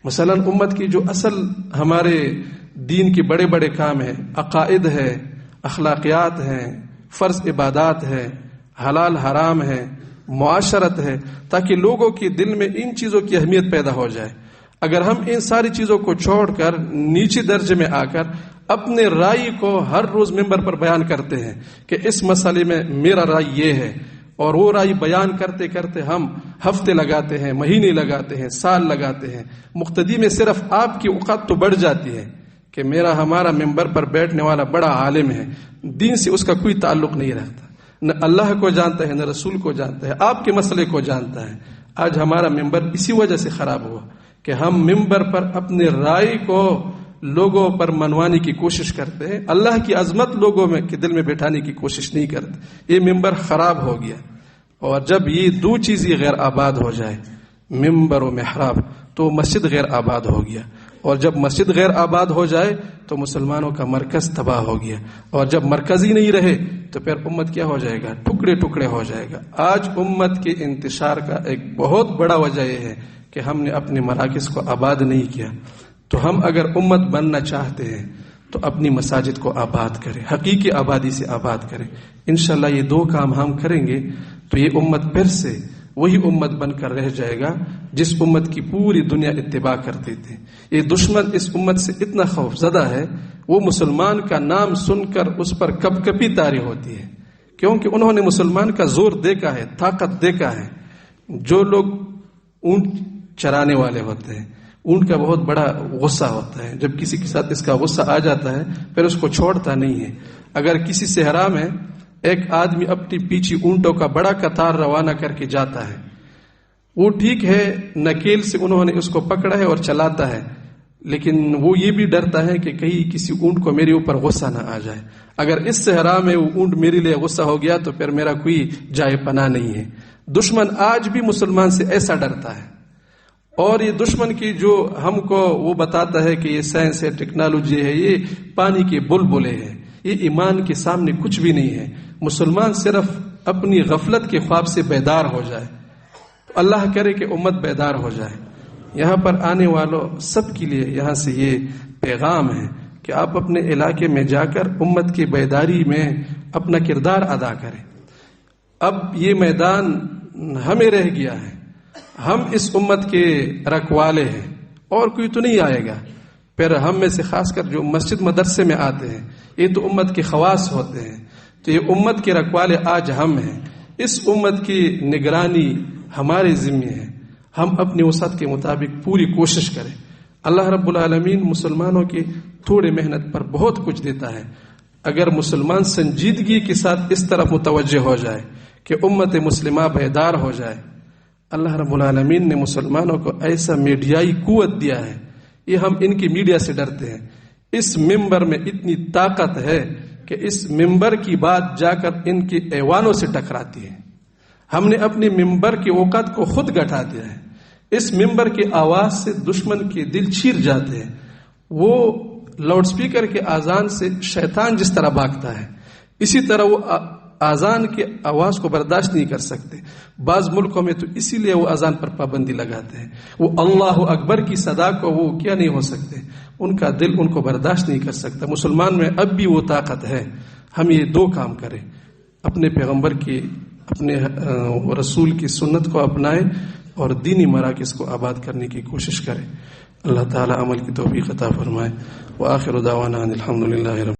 مثلا امت کی جو اصل ہمارے دین کے بڑے بڑے کام ہیں، عقائد ہے، اخلاقیات ہیں، فرض عبادات ہے، حلال حرام ہے، معاشرت ہے، تاکہ لوگوں کے دل میں ان چیزوں کی اہمیت پیدا ہو جائے۔ اگر ہم ان ساری چیزوں کو چھوڑ کر نیچے درجے میں آ کر اپنے رائے کو ہر روز ممبر پر بیان کرتے ہیں کہ اس مسئلے میں میرا رائے یہ ہے، اور وہ رائے بیان کرتے کرتے ہم ہفتے لگاتے ہیں، مہینے لگاتے ہیں، سال لگاتے ہیں، مقتدی میں صرف آپ کی اوقات تو بڑھ جاتی ہے کہ ہمارا ممبر پر بیٹھنے والا بڑا عالم ہے، دین سے اس کا کوئی تعلق نہیں رہتا، نہ اللہ کو جانتا ہے، نہ رسول کو جانتا ہے، آپ کے مسئلے کو جانتا ہے۔ آج ہمارا ممبر اسی وجہ سے خراب ہوا کہ ہم ممبر پر اپنے رائے کو لوگوں پر منوانے کی کوشش کرتے ہیں، اللہ کی عظمت لوگوں میں کے دل میں بٹھانے کی کوشش نہیں کرتے۔ یہ ممبر خراب ہو گیا، اور جب یہ 2 چیزیں غیر آباد ہو جائے، ممبر و محراب، تو مسجد غیر آباد ہو گیا، اور جب مسجد غیر آباد ہو جائے تو مسلمانوں کا مرکز تباہ ہو گیا، اور جب مرکز ہی نہیں رہے تو پھر امت کیا ہو جائے گا؟ ٹکڑے ٹکڑے ہو جائے گا۔ آج امت کے انتشار کا ایک بہت بڑا وجہ یہ ہے کہ ہم نے اپنے مراکز کو آباد نہیں کیا۔ تو ہم اگر امت بننا چاہتے ہیں تو اپنی مساجد کو آباد کریں، حقیقی آبادی سے آباد کریں۔ انشاءاللہ یہ 2 کام ہم کریں گے تو یہ امت پھر سے وہی امت بن کر رہ جائے گا جس امت کی پوری دنیا اتباع کرتے تھے۔ یہ دشمن اس امت سے اتنا خوف زدہ ہے، وہ مسلمان کا نام سن کر اس پر کپ کپی طاری ہوتی ہے، کیونکہ انہوں نے مسلمان کا زور دیکھا ہے، طاقت دیکھا ہے۔ جو لوگ اونٹ چرانے والے ہوتے ہیں، اونٹ کا بہت بڑا غصہ ہوتا ہے، جب کسی کے ساتھ اس کا غصہ آ جاتا ہے پھر اس کو چھوڑتا نہیں ہے۔ اگر کسی صحرا میں ایک آدمی اپنی پیچھے اونٹوں کا بڑا قطار روانہ کر کے جاتا ہے، وہ ٹھیک ہے نکیل سے انہوں نے اس کو پکڑا ہے اور چلاتا ہے، لیکن وہ یہ بھی ڈرتا ہے کہ کہیں کسی اونٹ کو میرے اوپر غصہ نہ آ جائے، اگر اس صحرا میں وہ اونٹ میرے لیے غصہ ہو گیا تو پھر میرا کوئی جائے پناہ نہیں ہے۔ دشمن آج بھی مسلمان سے ایسا ڈرتا ہے، اور یہ دشمن کی جو ہم کو وہ بتاتا ہے کہ یہ سائنس ہے، ٹیکنالوجی ہے، یہ پانی کے بلبلے ہیں، یہ ایمان کے سامنے کچھ بھی نہیں ہے۔ مسلمان صرف اپنی غفلت کے خواب سے بیدار ہو جائے، تو اللہ کرے کہ امت بیدار ہو جائے۔ یہاں پر آنے والوں سب کے لیے یہاں سے یہ پیغام ہے کہ آپ اپنے علاقے میں جا کر امت کی بیداری میں اپنا کردار ادا کریں. اب یہ میدان ہمیں رہ گیا ہے، ہم اس امت کے رکھوالے ہیں، اور کوئی تو نہیں آئے گا. پھر ہم میں سے خاص کر جو مسجد مدرسے میں آتے ہیں یہ تو امت کے خواص ہوتے ہیں، تو یہ امت کے رکھوالے آج ہم ہیں. اس امت کی نگرانی ہمارے ذمہ ہے. ہم اپنی وسعت کے مطابق پوری کوشش کریں. اللہ رب العالمین مسلمانوں کی تھوڑی محنت پر بہت کچھ دیتا ہے. اگر مسلمان سنجیدگی کے ساتھ اس طرف متوجہ ہو جائے کہ امت مسلمہ بیدار ہو جائے. اللہ رب العالمین نے مسلمانوں کو ایسا میڈیائی قوت دیا ہے، یہ ہم ان کی میڈیا سے ڈرتے ہیں. اس ممبر میں اتنی طاقت ہے کہ اس ممبر کی بات جا کر ان کی ایوانوں سے ٹکراتی ہے. ہم نے اپنے ممبر کے اوقات کو خود گھٹا دیا ہے. اس ممبر کی آواز سے دشمن کے دل چیر جاتے ہیں. وہ لاؤڈ سپیکر کے اذان سے شیطان جس طرح بھاگتا ہے اسی طرح وہ اذان کی آواز کو برداشت نہیں کر سکتے. بعض ملکوں میں تو اسی لیے وہ اذان پر پابندی لگاتے ہیں. وہ اللہ اکبر کی صدا کو وہ کیا نہیں ہو سکتے، ان کا دل ان کو برداشت نہیں کر سکتا. مسلمان میں اب بھی وہ طاقت ہے. ہم یہ دو کام کریں، اپنے پیغمبر کی، اپنے رسول کی سنت کو اپنائیں اور دینی مراکز کو آباد کرنے کی کوشش کریں. اللہ تعالی عمل کی توفیق عطا فرمائے. وآخر دعوانا ان الحمد للہ رب